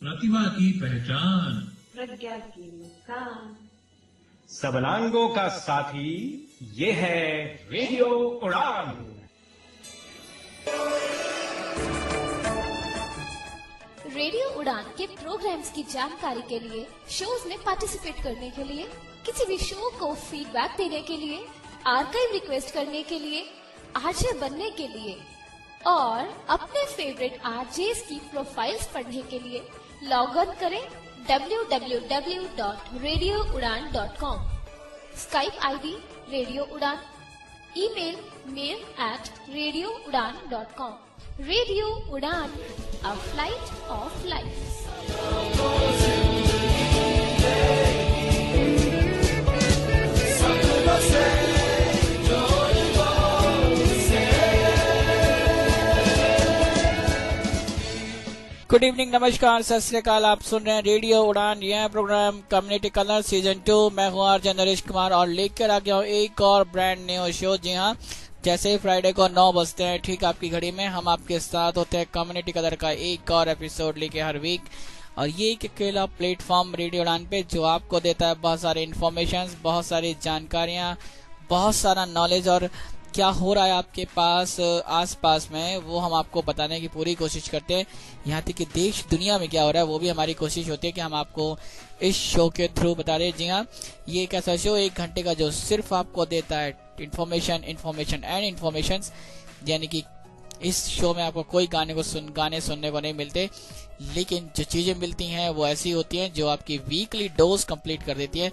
प्रतिभा की पहचान, प्रज्ञा की मुस्कान, सबलांगों का साथी, ये है रेडियो उड़ान। रेडियो उड़ान के प्रोग्राम्स की जानकारी के लिए, शोज में पार्टिसिपेट करने के लिए, किसी भी शो को फीडबैक देने के लिए, आर्काइव रिक्वेस्ट करने के लिए, आरजे बनने के लिए और अपने फेवरेट आरजेस की प्रोफाइल्स पढ़ने के लिए लॉग ऑन करें www.radioudan.com। स्काइप आईडी रेडियो उड़ान, ईमेल mail@radioudan.com। रेडियो उड़ान, a flight of life. Good evening, नमस्कार, सत श्री अकाल। आप सुन रहे हैं रेडियो उड़ान। यह प्रोग्राम कम्युनिटी कलर सीजन 2। मैं हूँ आरजे नरेश कुमार और लेकर आ गया हूँ एक और ब्रांड न्यू शो। जी हाँ, जैसे ही फ्राइडे को 9 बजते हैं ठीक आपकी घड़ी में, हम आपके साथ होते हैं कम्युनिटी कलर का एक और एपिसोड लेके हर वीक। और ये एक अकेला प्लेटफॉर्म रेडियो उड़ान पे जो आपको देता है बहुत सारे इन्फॉर्मेशन, बहुत सारी जानकारियाँ, बहुत सारा नॉलेज और क्या हो रहा है आपके पास आसपास में वो हम आपको बताने की पूरी कोशिश करते हैं। यहाँ तक कि देश दुनिया में क्या हो रहा है वो भी हमारी कोशिश होती है कि हम आपको इस शो के थ्रू बता रहे हैं। जी हाँ, ये एक ऐसा शो 1 घंटे का जो सिर्फ आपको देता है इन्फॉर्मेशन एंड इन्फॉर्मेशन। यानी कि इस शो में आपको कोई गाने सुनने को नहीं मिलते, लेकिन जो चीजें मिलती हैं वो ऐसी होती हैं जो आपकी वीकली डोज कंप्लीट कर देती है।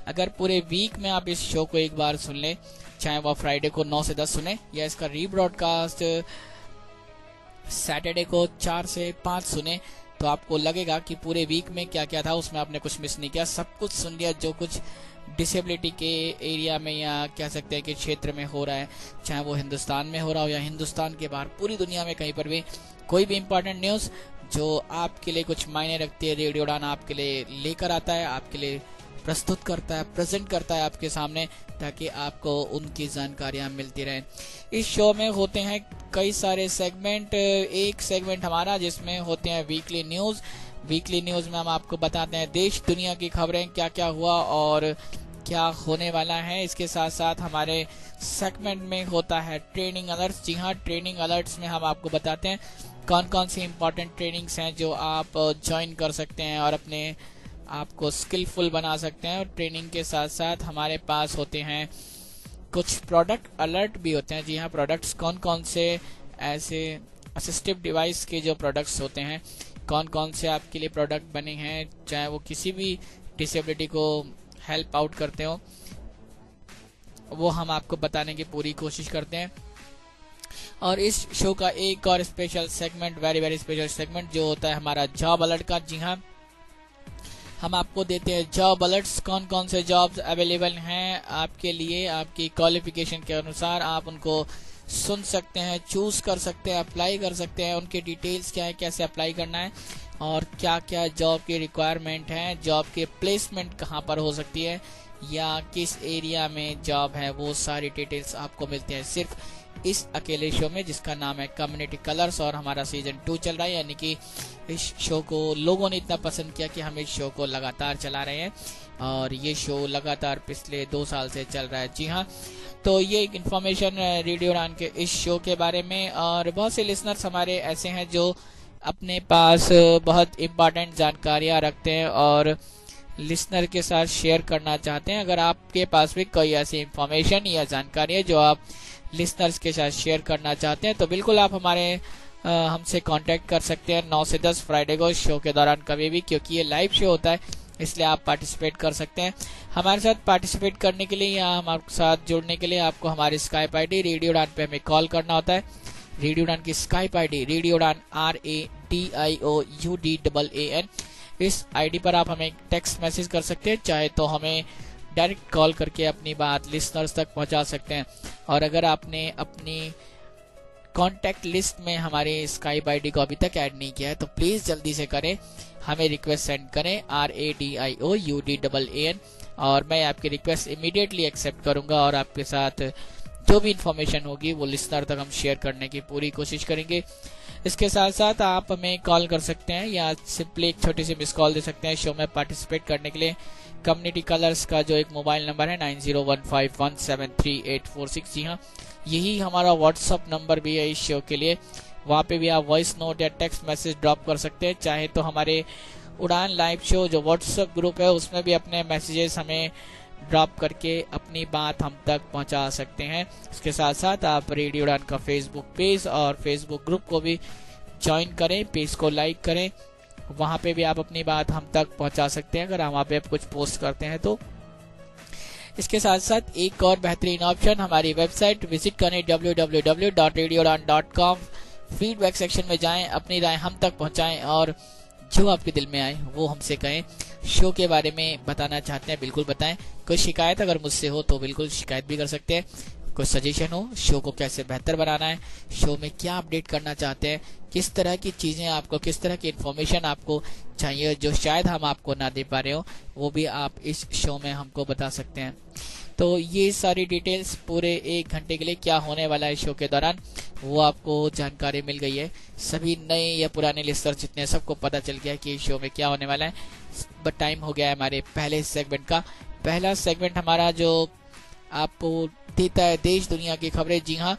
अगर पूरे वीक में आप इस शो को एक बार सुन लें, चाहे वो फ्राइडे को 9 से 10 सुने या इसका रीब्रॉडकास्ट सैटरडे को 4 से 5 सुने, तो आपको लगेगा कि पूरे वीक में क्या क्या था, उसमें आपने कुछ मिस नहीं किया, सब कुछ सुन लिया जो कुछ डिसेबिलिटी के एरिया में या कह सकते हैं कि क्षेत्र में हो रहा है, चाहे वो हिंदुस्तान में हो रहा हो या हिंदुस्तान के बाहर, पूरी दुनिया में कहीं पर भी कोई भी इम्पोर्टेंट न्यूज़ जो आपके लिए कुछ मायने रखती है, रेडियो उड़ान आपके लिए लेकर आता है, आपके लिए प्रस्तुत करता है, प्रेजेंट करता है आपके सामने, ताकि आपको उनकी जानकारियां मिलती रहें। इस शो में होते हैं कई सारे सेगमेंट। एक सेगमेंट हमारा जिसमें होते हैं वीकली न्यूज़। वीकली न्यूज़ में हम आपको बताते हैं देश दुनिया की खबरें, क्या क्या हुआ और क्या होने वाला है। इसके साथ साथ हमारे सेगमेंट में होता है ट्रेनिंग अलर्ट्स। जी हाँ, ट्रेनिंग अलर्ट्स में हम आपको बताते हैं कौन कौन सी इंपॉर्टेंट ट्रेनिंग्स हैं जो आप ज्वाइन कर सकते हैं और अपने आपको स्किलफुल बना सकते हैं। और ट्रेनिंग के साथ साथ हमारे पास होते हैं कुछ प्रोडक्ट अलर्ट भी होते हैं। जी हाँ, प्रोडक्ट्स कौन कौन से ऐसे असिस्टिव डिवाइस के जो प्रोडक्ट्स होते हैं, कौन कौन से आपके लिए प्रोडक्ट बने हैं, चाहे वो किसी भी डिसेबिलिटी को हेल्प आउट करते हो, वो हम आपको बताने की पूरी कोशिश करते हैं। और इस शो का एक और special segment, very very special segment जो होता है हमारा जॉब अलर्ट का। जी हाँ, हम आपको देते हैं जॉब अलर्ट्स, कौन कौन से जॉब्स अवेलेबल हैं आपके लिए, आपकी क्वालिफिकेशन के अनुसार आप उनको सुन सकते हैं, चूज कर सकते हैं, अप्लाई कर सकते हैं, उनके डिटेल्स क्या है, कैसे अप्लाई करना है और क्या क्या जॉब की रिक्वायरमेंट है, जॉब के प्लेसमेंट कहाँ पर हो सकती है या किस एरिया में जॉब है, वो सारी डिटेल्स आपको मिलती हैं सिर्फ इस अकेले शो में जिसका नाम है कम्युनिटी कलर्स। और हमारा सीजन 2 चल रहा है, यानी कि इस शो को लोगों ने इतना पसंद किया कि हम इस शो को लगातार चला रहे हैं और ये शो लगातार पिछले 2 साल से चल रहा है। जी हाँ, तो ये एक इन्फॉर्मेशन रेडियो उड़ान के इस शो के बारे में। और बहुत से लिसनर्स हमारे ऐसे हैं जो अपने पास बहुत इम्पोर्टेंट जानकारियाँ रखते हैं और लिसनर के साथ शेयर करना चाहते हैं। अगर आपके पास भी कोई ऐसी इन्फॉर्मेशन या जानकारी है जो आप लिसनर्स के साथ शेयर करना चाहते हैं, तो बिल्कुल आप हमसे कांटेक्ट कर सकते हैं 9 से 10 फ्राइडे को शो के दौरान कभी भी, क्योंकि ये लाइव शो होता है इसलिए आप पार्टिसिपेट कर सकते हैं। हमारे साथ पार्टिसिपेट करने के लिए या हमारे साथ जुड़ने के लिए आपको हमारी स्काइप आईडी रेडियो उड़ान पे हमें कॉल करना होता है। रेडियो उड़ान की स्काइप आईडी रेडियो उड़ान RADIOUDAAN, इस आईडी पर आप हमें टेक्स्ट मैसेज कर सकते हैं, चाहे तो हमें डायरेक्ट कॉल करके अपनी बात लिसनर्स तक पहुंचा सकते हैं। और अगर आपने अपनी कॉन्टैक्ट लिस्ट में हमारे स्काइप आईडी को अभी तक ऐड नहीं किया है तो प्लीज जल्दी से करें, हमें रिक्वेस्ट सेंड करें RADIOUDAAN और मैं आपकी रिक्वेस्ट इमीडिएटली एक्सेप्ट करूंगा और आपके साथ जो भी इंफॉर्मेशन होगी वो लिसनर तक हम शेयर करने की पूरी कोशिश करेंगे। इसके साथ साथ आप हमें कॉल कर सकते हैं या सिंपली एक छोटी सी मिस कॉल दे सकते हैं शो में पार्टिसिपेट करने के लिए। कम्युनिटी कलर्स का जो एक मोबाइल नंबर है 9015173846, जी हाँ यही हमारा व्हाट्सअप नंबर भी है इस शो के लिए। वहाँ पे भी आप वॉइस नोट या टेक्स्ट मैसेज ड्रॉप कर सकते हैं। चाहे तो हमारे उड़ान लाइव शो जो व्हाट्सएप ग्रुप है उसमें भी अपने मैसेजेस हमें ड्रॉप करके अपनी बात हम तक पहुंचा सकते हैं। इसके साथ साथ आप रेडियो उड़ान का फेसबुक पेज और फेसबुक ग्रुप को भी ज्वाइन करें, पेज को लाइक करें, वहां पे भी आप अपनी बात हम तक पहुंचा सकते हैं अगर हम वहां पे कुछ पोस्ट करते हैं तो। इसके साथ साथ एक और बेहतरीन ऑप्शन, हमारी वेबसाइट विजिट करें www.radioudan.com। फीडबैक सेक्शन में जाएं, अपनी राय हम तक पहुंचाएं और जो आपके दिल में आए वो हमसे कहें। शो के बारे में बताना चाहते हैं बिल्कुल बताएं। कोई शिकायत अगर मुझसे हो तो बिल्कुल शिकायत भी कर सकते हैं। कोई सजेशन हो शो को कैसे बेहतर बनाना है, शो में क्या अपडेट करना चाहते हैं, किस तरह की चीजें आपको, किस तरह की इन्फॉर्मेशन आपको चाहिए जो शायद हम आपको ना दे पा रहे हो, वो भी आप इस शो में हमको बता सकते हैं। तो ये सारी डिटेल्स पूरे 1 घंटे के लिए क्या होने वाला है शो के दौरान वो आपको जानकारी मिल गई है। सभी नए या पुराने लिस्टर जितने सबको पता चल गया है कि शो में क्या होने वाला है। बट टाइम हो गया है हमारे पहले सेगमेंट का। पहला सेगमेंट हमारा जो आपको देता है देश दुनिया की खबरें। जी हाँ,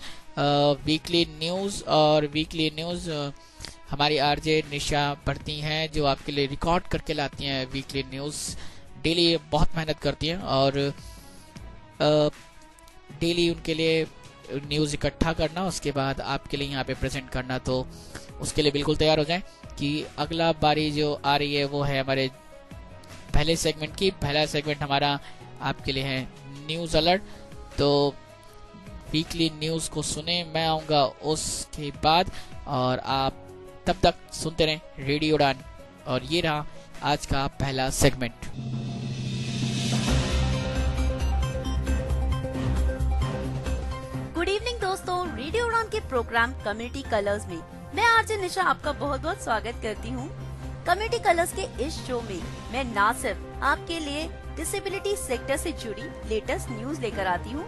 वीकली न्यूज और वीकली न्यूज हमारी आरजे निशा पढ़ती हैं जो आपके लिए रिकॉर्ड करके लाती हैं वीकली न्यूज। डेली बहुत मेहनत करती हैं और डेली उनके लिए न्यूज इकट्ठा करना, उसके बाद आपके लिए यहाँ पे प्रेजेंट करना। तो उसके लिए बिल्कुल तैयार हो जाएं कि अगला बारी जो आ रही है वो है हमारे पहले सेगमेंट की। पहला सेगमेंट हमारा आपके लिए है न्यूज अलर्ट। तो वीकली न्यूज को सुने, मैं आऊंगा उसके बाद और आप तब तक सुनते रहें रेडियो उड़ान। और ये रहा आज का पहला सेगमेंट। गुड इवनिंग दोस्तों, रेडियो उड़ान के प्रोग्राम कम्युनिटी कलर्स में मैं आरजे निशा आपका बहुत बहुत स्वागत करती हूँ। कम्युनिटी कलर्स के इस शो में मैं ना सिर्फ आपके लिए डिसेबिलिटी सेक्टर से जुड़ी लेटेस्ट न्यूज लेकर आती हूँ,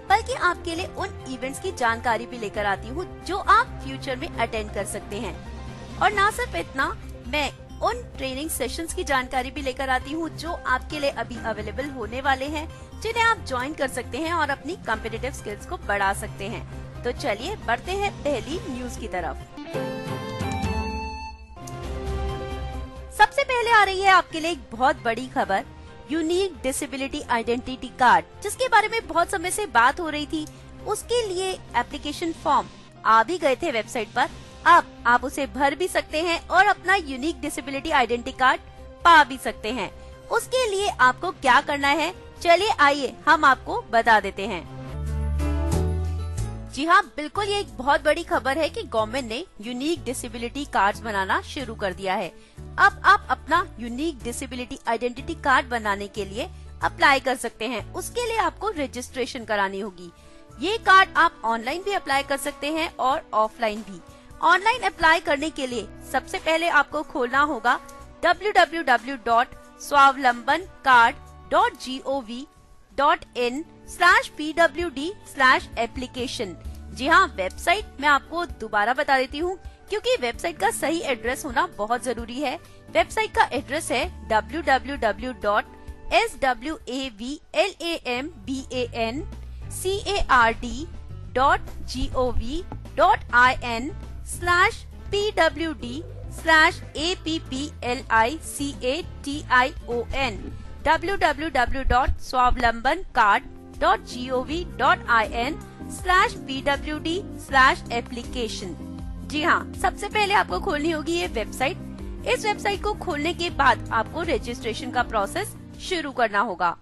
बल्कि आपके लिए उन इवेंट्स की जानकारी भी लेकर आती हूँ जो आप फ्यूचर में अटेंड कर सकते हैं। और ना सिर्फ इतना, मैं उन ट्रेनिंग सेशंस की जानकारी भी लेकर आती हूँ जो आपके लिए अभी अवेलेबल होने वाले हैं, जिन्हें आप ज्वाइन कर सकते हैं और अपनी कॉम्पिटिटिव स्किल्स को बढ़ा सकते हैं। तो चलिए बढ़ते हैं पहली न्यूज की तरफ। सबसे पहले आ रही है आपके लिए एक बहुत बड़ी खबर, यूनिक डिसेबिलिटी आइडेंटिटी कार्ड, जिसके बारे में बहुत समय से बात हो रही थी। उसके लिए एप्लीकेशन फॉर्म आ भी गए थे वेबसाइट पर। अब आप उसे भर भी सकते हैं और अपना यूनिक डिसेबिलिटी आइडेंटिटी कार्ड पा भी सकते हैं। उसके लिए आपको क्या करना है, चलिए आइए हम आपको बता देते हैं। जी हाँ, बिल्कुल ये एक बहुत बड़ी खबर है कि गवर्नमेंट ने यूनिक डिसेबिलिटी कार्ड्स बनाना शुरू कर दिया है। अब आप अपना यूनिक डिसेबिलिटी आइडेंटिटी कार्ड बनाने के लिए अप्लाई कर सकते हैं। उसके लिए आपको रजिस्ट्रेशन करानी होगी। ये कार्ड आप ऑनलाइन भी अप्लाई कर सकते हैं और ऑफलाइन भी। ऑनलाइन अप्लाई करने के लिए सबसे पहले आपको खोलना होगा www.swavlamban.gov.in/pwd/application। जी हाँ, वेबसाइट मैं आपको दोबारा बता देती हूँ क्योंकि वेबसाइट का सही एड्रेस होना बहुत जरूरी है। वेबसाइट का एड्रेस है www.swavlamban.gov.in/pwd/application www.swavlamban.gov.in/pwd/application। जी हाँ, सबसे पहले आपको खोलनी होगी ये वेबसाइट। इस वेबसाइट को खोलने के बाद आपको रजिस्ट्रेशन का प्रोसेस शुरू करना होगा।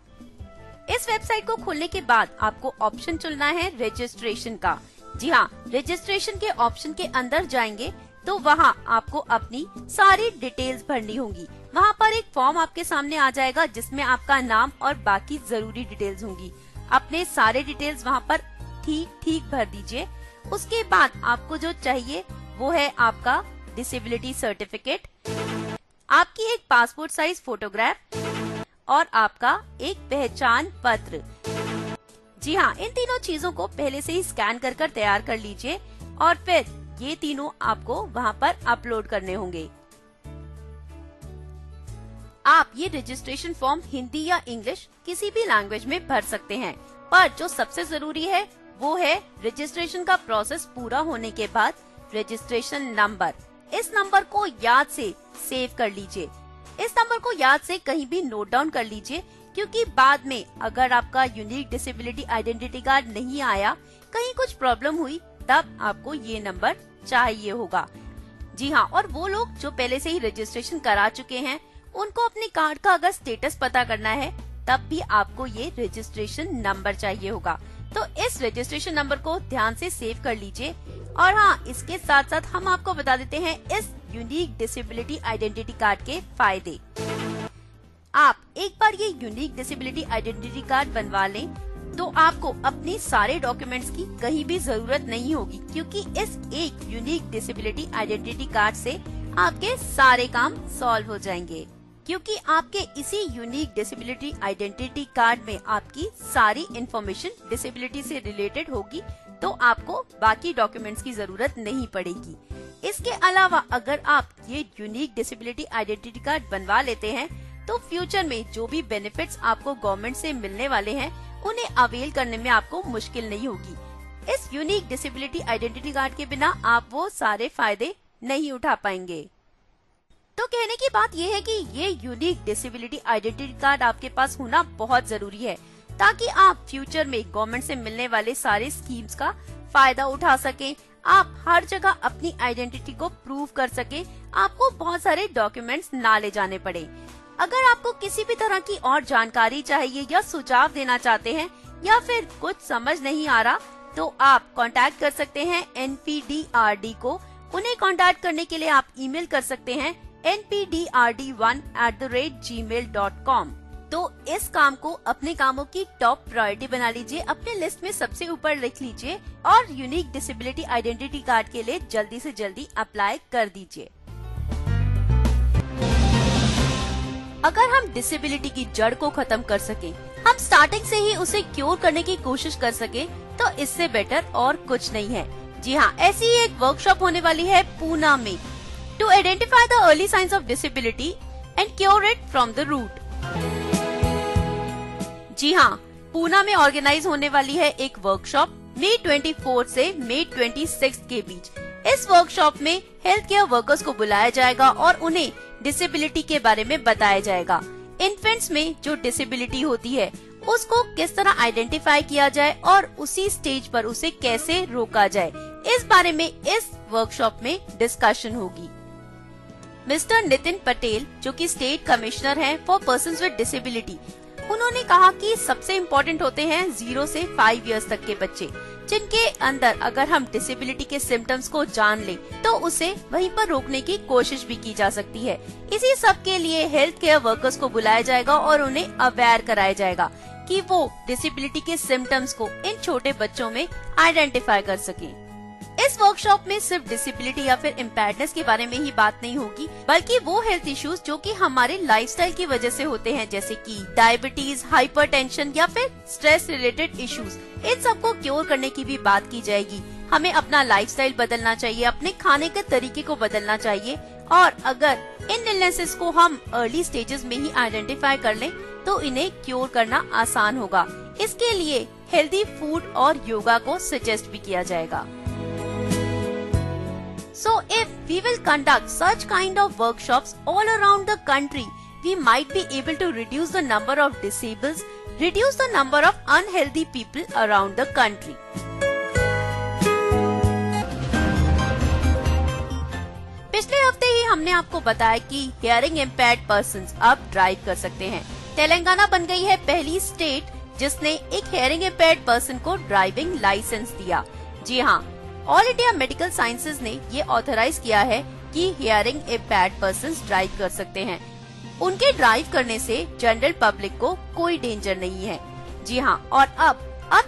इस वेबसाइट को खोलने के बाद आपको ऑप्शन चुनना है रजिस्ट्रेशन का। जी हाँ, रजिस्ट्रेशन के ऑप्शन के अंदर जाएंगे तो वहाँ आपको अपनी सारी डिटेल्स भरनी होंगी। वहाँ पर एक फॉर्म आपके सामने आ जाएगा जिसमें आपका नाम और बाकी जरूरी डिटेल्स होंगी। अपने सारे डिटेल्स वहाँ पर ठीक भर दीजिए। उसके बाद आपको जो चाहिए वो है आपका डिसेबिलिटी सर्टिफिकेट, आपकी एक पासपोर्ट साइज फोटोग्राफ और आपका एक पहचान पत्र। जी हाँ, इन तीनों चीजों को पहले से ही स्कैन कर तैयार कर लीजिए और फिर ये तीनों आपको वहाँ पर अपलोड करने होंगे। आप ये रजिस्ट्रेशन फॉर्म हिंदी या इंग्लिश किसी भी लैंग्वेज में भर सकते हैं, पर जो सबसे जरूरी है वो है रजिस्ट्रेशन का प्रोसेस पूरा होने के बाद रजिस्ट्रेशन नंबर। इस नंबर को याद से सेव कर लीजिए। इस नंबर को याद से कहीं भी नोट डाउन कर लीजिए, क्योंकि बाद में अगर आपका यूनिक डिसेबिलिटी आइडेंटिटी कार्ड नहीं आया, कहीं कुछ प्रॉब्लम हुई, तब आपको ये नंबर चाहिए होगा। जी हाँ, और वो लोग जो पहले से ही रजिस्ट्रेशन करा चुके हैं, उनको अपने कार्ड का अगर स्टेटस पता करना है, तब भी आपको ये रजिस्ट्रेशन नंबर चाहिए होगा। तो इस रजिस्ट्रेशन नंबर को ध्यान से सेव कर लीजिए। और हाँ, इसके साथ साथ हम आपको बता देते हैं इस यूनिक डिसेबिलिटी आइडेंटिटी कार्ड के फायदे। आप एक बार ये यूनिक डिसेबिलिटी आइडेंटिटी कार्ड बनवा लें तो आपको अपने सारे डॉक्यूमेंट्स की कहीं भी जरूरत नहीं होगी, क्योंकि इस एक यूनिक डिसेबिलिटी आइडेंटिटी कार्ड से आपके सारे काम सॉल्व हो जाएंगे। क्योंकि आपके इसी यूनिक डिसेबिलिटी आइडेंटिटी कार्ड में आपकी सारी इंफॉर्मेशन डिसेबिलिटी से रिलेटेड होगी, तो आपको बाकी डॉक्यूमेंट्स की जरूरत नहीं पड़ेगी। इसके अलावा अगर आप ये यूनिक डिसेबिलिटी आइडेंटिटी कार्ड बनवा लेते हैं, तो फ्यूचर में जो भी बेनिफिट्स आपको गवर्नमेंट से मिलने वाले हैं, उन्हें अवेल करने में आपको मुश्किल नहीं होगी। इस यूनिक डिसेबिलिटी आइडेंटिटी कार्ड के बिना आप वो सारे फायदे नहीं उठा पाएंगे। तो कहने की बात ये है कि ये यूनिक डिसेबिलिटी आइडेंटिटी कार्ड आपके पास होना बहुत जरूरी है, ताकि आप फ्यूचर में गवर्नमेंट से मिलने वाले सारे स्कीम्स का फायदा उठा सकें। आप हर जगह अपनी आइडेंटिटी को प्रूव कर सकें, आपको बहुत सारे डॉक्यूमेंट्स ना ले जाने पड़े। अगर आपको किसी भी तरह की और जानकारी चाहिए या सुझाव देना चाहते हैं, या फिर कुछ समझ नहीं आ रहा, तो आप कांटेक्ट कर सकते हैं NPDRD को। उन्हें कांटेक्ट करने के लिए आप ईमेल कर सकते हैं npdrd1@gmail.com। तो इस काम को अपने कामों की टॉप प्रायोरिटी बना लीजिए, अपने लिस्ट में सबसे ऊपर लिख लीजिए और यूनिक डिसेबिलिटी आइडेंटिटी कार्ड के लिए जल्दी से जल्दी अप्लाई कर दीजिए। अगर हम डिसेबिलिटी की जड़ को खत्म कर सके, हम स्टार्टिंग से ही उसे क्योर करने की कोशिश कर सके, तो इससे बेटर और कुछ नहीं है। जी हाँ, ऐसी ही एक वर्कशॉप होने वाली है पूना में, to identify the early signs of disability and cure it from the root. जी हाँ, पूना में ऑर्गेनाइज होने वाली है एक वर्कशॉप मई 24 से मई 26 के बीच। इस वर्कशॉप में हेल्थ केयर वर्कर्स को बुलाया जाएगा और उन्हें डिसेबिलिटी के बारे में बताया जाएगा। इन्फेंट्स में जो डिसेबिलिटी होती है, उसको किस तरह आइडेंटिफाई किया जाए और उसी स्टेज पर उसे कैसे रोका जाए, इस बारे में इस वर्कशॉप में डिस्कशन होगी। मिस्टर नितिन पटेल, जो कि स्टेट कमिश्नर हैं फॉर पर्सन्स विद डिसेबिलिटी, उन्होंने कहा कि सबसे इम्पोर्टेंट होते हैं 0 से 5 इयर्स तक के बच्चे, जिनके अंदर अगर हम डिसेबिलिटी के सिम्टम्स को जान लें, तो उसे वहीं पर रोकने की कोशिश भी की जा सकती है। इसी सब के लिए हेल्थ केयर वर्कर्स को बुलाया जाएगा और उन्हें अवेयर कराया जाएगा कि वो डिसेबिलिटी के सिम्टम्स को इन छोटे बच्चों में आइडेंटिफाई कर सकें। इस वर्कशॉप में सिर्फ डिसेबिलिटी या फिर इम्पेयर्डनेस के बारे में ही बात नहीं होगी, बल्कि वो हेल्थ इश्यूज जो कि हमारे लाइफस्टाइल की वजह से होते हैं, जैसे कि डायबिटीज, हाइपरटेंशन या फिर स्ट्रेस रिलेटेड इश्यूज, इन सबको क्योर करने की भी बात की जाएगी। हमें अपना लाइफस्टाइल बदलना चाहिए, अपने खाने के तरीके को बदलना चाहिए, और अगर इन इलनेसेस को हम अर्ली स्टेजेस में ही आइडेंटिफाई कर लें, तो इन्हें क्योर करना आसान होगा। इसके लिए हेल्दी फूड और योगा को सजेस्ट भी किया जाएगा। So if we will conduct such kind of workshops all around the country, we might be able to reduce the number of disabled, reduce the number of unhealthy people around the country. पिछले हफ्ते ही हमने आपको बताया कि hearing impaired persons अब drive कर सकते हैं। तेलंगाना बन गई है पहली स्टेट जिसने एक हियरिंग इम्पेयर्ड पर्सन को ड्राइविंग लाइसेंस दिया। जी हाँ, ऑल इंडिया मेडिकल साइंसेज ने ये ऑथराइज किया है कि हियरिंग इम्पेयर्ड पर्सन्स ड्राइव कर सकते हैं। उनके ड्राइव करने से जनरल पब्लिक को कोई डेंजर नहीं है। जी हाँ, और अब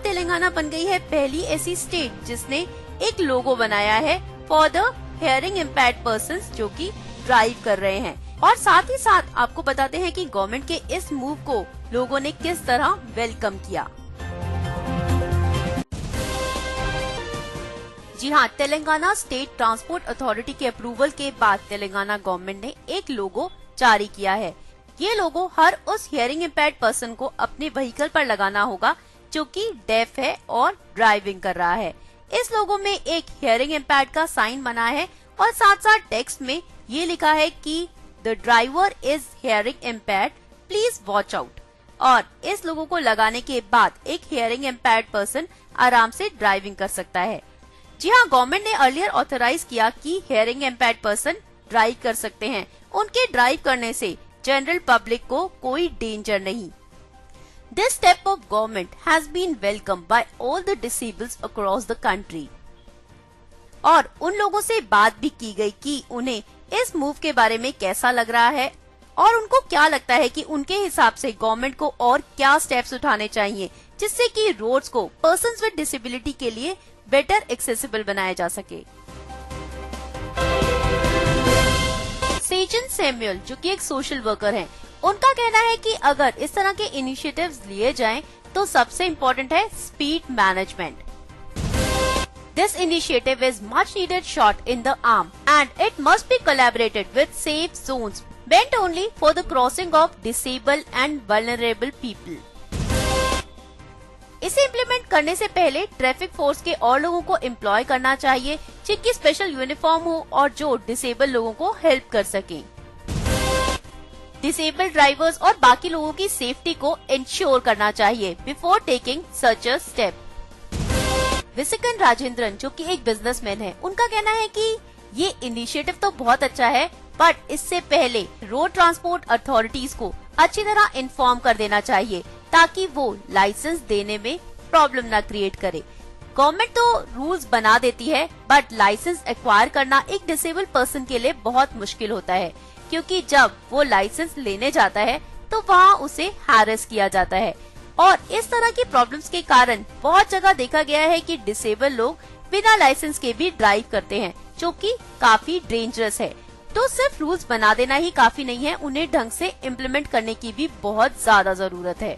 तेलंगाना बन गई है पहली ऐसी स्टेट जिसने एक लोगो बनाया है for the hearing impaired persons जो कि ड्राइव कर रहे हैं। और साथ ही साथ आपको बताते हैं कि गवर्नमेंट के इस मूव को लोगों ने किस तरह वेलकम किया। जी हाँ, तेलंगाना स्टेट ट्रांसपोर्ट अथॉरिटी के अप्रूवल के बाद तेलंगाना गवर्नमेंट ने एक लोगो जारी किया है। ये लोगो हर उस हियरिंग इम्पेयर्ड पर्सन को अपने व्हीकल पर लगाना होगा जो कि डेफ है और ड्राइविंग कर रहा है। इस लोगो में एक हियरिंग इम्पेयर्ड का साइन बना है और साथ साथ टेक्स्ट में ये लिखा है कि the driver is hearing impaired, please watch out. और इस लोगो को लगाने के बाद एक हियरिंग इम्पेयर्ड पर्सन आराम से ड्राइविंग कर सकता है। जी हाँ, गवर्नमेंट ने अर्लियर ऑथराइज किया कि हियरिंग इम्पेयर्ड पर्सन ड्राइव कर सकते हैं। उनके ड्राइव करने से जनरल पब्लिक को कोई डेंजर नहीं। This step of government has been welcomed by all the disabled across the country. और उन लोगों से बात भी की गई कि उन्हें इस मूव के बारे में कैसा लग रहा है और उनको क्या लगता है कि उनके हिसाब से गवर्नमेंट को और क्या स्टेप्स उठाने चाहिए जिससे कि रोड्स को पर्सन्स विद डिसेबिलिटी के लिए बेटर एक्सेसिबल बनाया जा सके। सेजन सैमुअल, जो कि एक सोशल वर्कर हैं, उनका कहना है कि अगर इस तरह के इनिशिएटिव्स लिए जाएं तो सबसे इम्पोर्टेंट है speed management. This initiative is much needed shot in the arm and it must be collaborated with safe zones meant only for the crossing of disabled and vulnerable people. इसे implement करने से पहले traffic force के और लोगों को employ करना चाहिए जिनकी स्पेशल यूनिफॉर्म हो और जो डिसेबल लोगों को हेल्प कर सकें। डिसेबल ड्राइवर्स और बाकी लोगों की सेफ्टी को इंश्योर करना चाहिए before taking such a step. विसिकन राजेंद्रन, जो कि एक बिजनेसमैन है, उनका कहना है कि ये इनिशिएटिव तो बहुत अच्छा है बट इससे पहले रोड ट्रांसपोर्ट अथॉरिटीज को अच्छी तरह इन्फॉर्म कर देना चाहिए ताकि वो लाइसेंस देने में प्रॉब्लम ना क्रिएट करे। गवर्नमेंट तो रूल्स बना देती है बट लाइसेंस एक्वायर करना एक डिसेबल पर्सन के लिए बहुत मुश्किल होता है क्योंकि जब वो लाइसेंस लेने जाता है तो वहाँ उसे हैरेस किया जाता है और इस तरह की प्रॉब्लम्स के कारण बहुत जगह देखा गया है कि डिसेबल लोग बिना लाइसेंस के भी ड्राइव करते हैं जो कि काफी डेंजरस है। तो सिर्फ रूल्स बना देना ही काफी नहीं है, उन्हें ढंग से इम्प्लीमेंट करने की भी बहुत ज्यादा जरूरत है।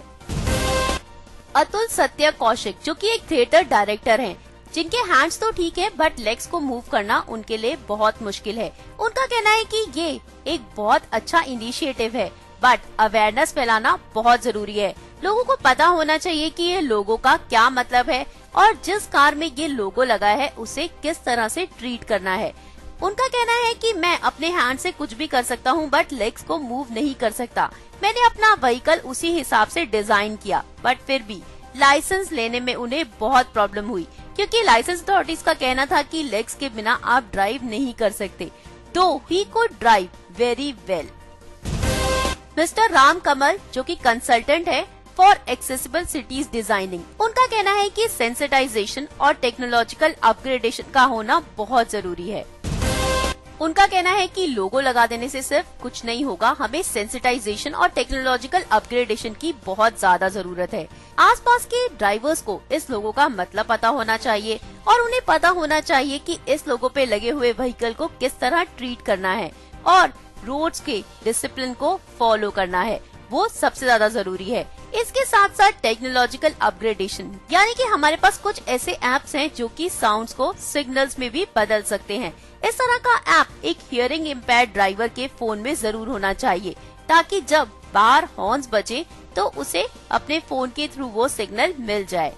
अतुल सत्य कौशिक, जो कि एक थिएटर डायरेक्टर हैं, जिनके हैंड्स तो ठीक है बट लेग्स को मूव करना उनके लिए बहुत मुश्किल है। उनका कहना है कि ये एक बहुत अच्छा इनिशिएटिव है बट अवेयरनेस फैलाना बहुत जरूरी है। लोगों को पता होना चाहिए कि ये लोगो का क्या मतलब है और जिस कार में ये लोगो लगा है उसे किस तरह से ट्रीट करना है। उनका कहना है कि मैं अपने हैंड से कुछ भी कर सकता हूँ बट लेग्स को मूव नहीं कर सकता। मैंने अपना व्हीकल उसी हिसाब से डिजाइन किया बट फिर भी लाइसेंस लेने में उन्हें बहुत प्रॉब्लम हुई क्योंकि लाइसेंस अथॉरिटीज का कहना था कि लेग्स के बिना आप ड्राइव नहीं कर सकते। Though he could drive very well. Mr Ram Kamal, जो कि कंसल्टेंट है फॉर एक्सेसिबल सिटीज डिजाइनिंग, उनका कहना है कि सेंसिटाइजेशन और टेक्नोलॉजिकल अपग्रेडेशन का होना बहुत जरूरी है। उनका कहना है कि लोगो लगा देने से सिर्फ कुछ नहीं होगा, हमें सेंसिटाइजेशन और टेक्नोलॉजिकल अपग्रेडेशन की बहुत ज्यादा जरूरत है। आसपास के ड्राइवर्स को इस लोगो का मतलब पता होना चाहिए और उन्हें पता होना चाहिए कि इस लोगो पे लगे हुए व्हीकल को किस तरह ट्रीट करना है और रोड्स के डिसिप्लिन को फॉलो करना है, वो सबसे ज्यादा जरूरी है। इसके साथ साथ टेक्नोलॉजिकल अपग्रेडेशन, यानी कि हमारे पास कुछ ऐसे एप्स हैं जो कि साउंड्स को सिग्नल्स में भी बदल सकते हैं। इस तरह का ऐप एक हियरिंग इम्पेयर्ड ड्राइवर के फोन में जरूर होना चाहिए ताकि जब बाहर हॉर्न्स बजे तो उसे अपने फोन के थ्रू वो सिग्नल मिल जाए।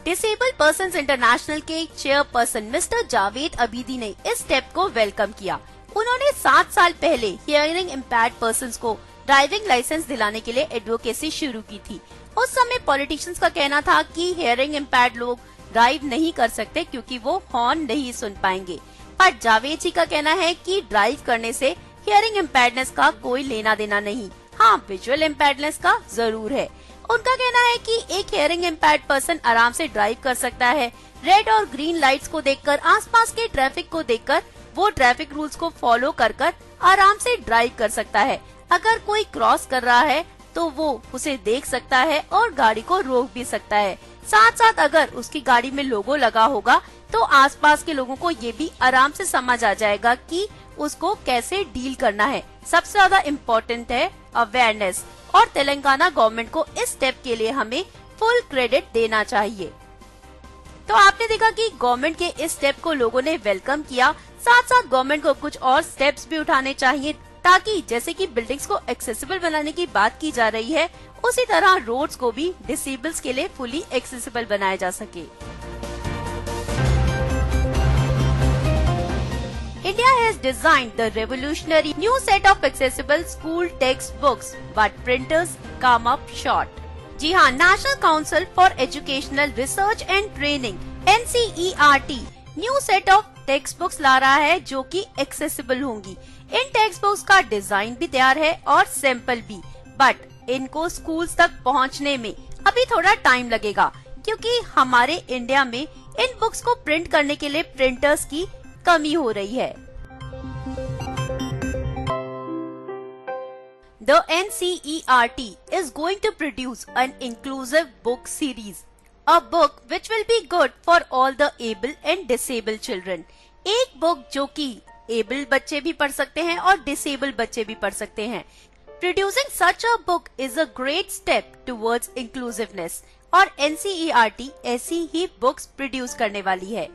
डिसेबल पर्संस इंटरनेशनल के चेयरपर्सन मिस्टर जावेद अबीदी ने इस स्टेप को वेलकम किया। उन्होंने 7 साल पहले हियरिंग इम्पेयर्ड पर्संस को ड्राइविंग लाइसेंस दिलाने के लिए एडवोकेसी शुरू की थी। उस समय पॉलिटिशियंस का कहना था कि हियरिंग इम्पेयर्ड लोग ड्राइव नहीं कर सकते क्योंकि वो हॉर्न नहीं सुन पाएंगे। पर जावेद जी का कहना है कि ड्राइव करने से हियरिंग इम्पेयर्डनेस का कोई लेना देना नहीं, हाँ विजुअल इम्पेयर्डनेस का जरूर है। उनका कहना है कि एक हियरिंग इम्पेयर्ड पर्सन आराम से ड्राइव कर सकता है। रेड और ग्रीन लाइट्स को देखकर, आसपास के ट्रैफिक को देखकर वो ट्रैफिक रूल्स को फॉलो कर आराम से ड्राइव कर सकता है। अगर कोई क्रॉस कर रहा है तो वो उसे देख सकता है और गाड़ी को रोक भी सकता है। साथ साथ अगर उसकी गाड़ी में लोगो लगा होगा तो आसपास के लोगों को ये भी आराम से समझ आ जाएगा कि उसको कैसे डील करना है। सबसे ज्यादा इम्पोर्टेंट है अवेयरनेस और तेलंगाना गवर्नमेंट को इस स्टेप के लिए हमें फुल क्रेडिट देना चाहिए। तो आपने देखा कि गवर्नमेंट के इस स्टेप को लोगों ने वेलकम किया। साथ साथ गवर्नमेंट को कुछ और स्टेप्स भी उठाने चाहिए ताकि जैसे कि बिल्डिंग्स को एक्सेसिबल बनाने की बात की जा रही है, उसी तरह रोड्स को भी डिसेबल्स के लिए फुली एक्सेसिबल बनाया जा सके। India has designed the revolutionary new set of accessible school textbooks, but printers come up short. जी हाँ, national council for educational research and training NCERT new set of text books ला रहा है जो कि एक्सेसिबल होंगी। इन टेक्स्ट बुक्स का डिजाइन भी तैयार है और सैंपल भी, बट इनको स्कूल्स तक पहुंचने में अभी थोड़ा टाइम लगेगा क्योंकि हमारे इंडिया में इन बुक्स को प्रिंट करने के लिए प्रिंटर्स की कमी हो रही है। The NCERT is going to produce an inclusive book series, a book which will be good for all the able and disabled children. एक बुक जो कि एबल बच्चे भी पढ़ सकते हैं और डिसेबल्ड बच्चे भी पढ़ सकते हैं। Producing such a book is a great step towards inclusiveness और NCERT ऐसी ही बुक्स प्रोड्यूस करने वाली है।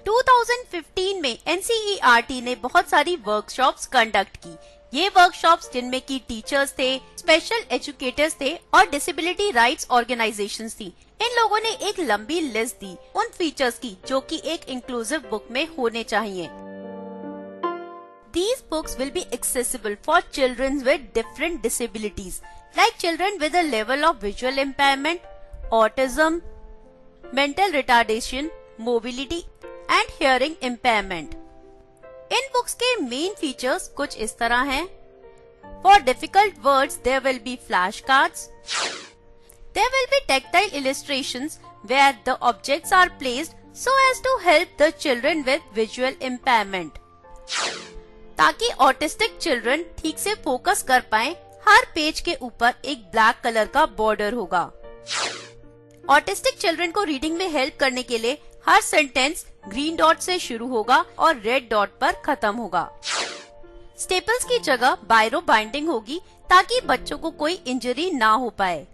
2015 में NCERT ने बहुत सारी वर्कशॉप्स कंडक्ट की। ये वर्कशॉप्स जिनमें की टीचर्स थे, स्पेशल एजुकेटर्स थे और डिसेबिलिटी राइट्स ऑर्गेनाइजेशंस थी। इन लोगों ने एक लंबी लिस्ट दी उन फीचर्स की जो कि एक इंक्लूसिव बुक में होने चाहिए। These books will be accessible for children with different disabilities, like children with a level of visual impairment, autism, mental retardation, mobility and hearing impairment. In books के main features कुछ इस तरह हैं। For difficult words, there will be flashcards. There will be tactile illustrations where the objects are placed so as to help the children with visual impairment. ताकि autistic children ठीक से focus कर पाएं, हर page के ऊपर एक ब्लैक कलर का border होगा। ऑटिस्टिक चिल्ड्रन को रीडिंग में हेल्प करने के लिए हर सेंटेंस ग्रीन डॉट से शुरू होगा और रेड डॉट पर खत्म होगा। स्टेपल्स की जगह बायरो बाइंडिंग होगी ताकि बच्चों को कोई इंजरी ना हो पाए।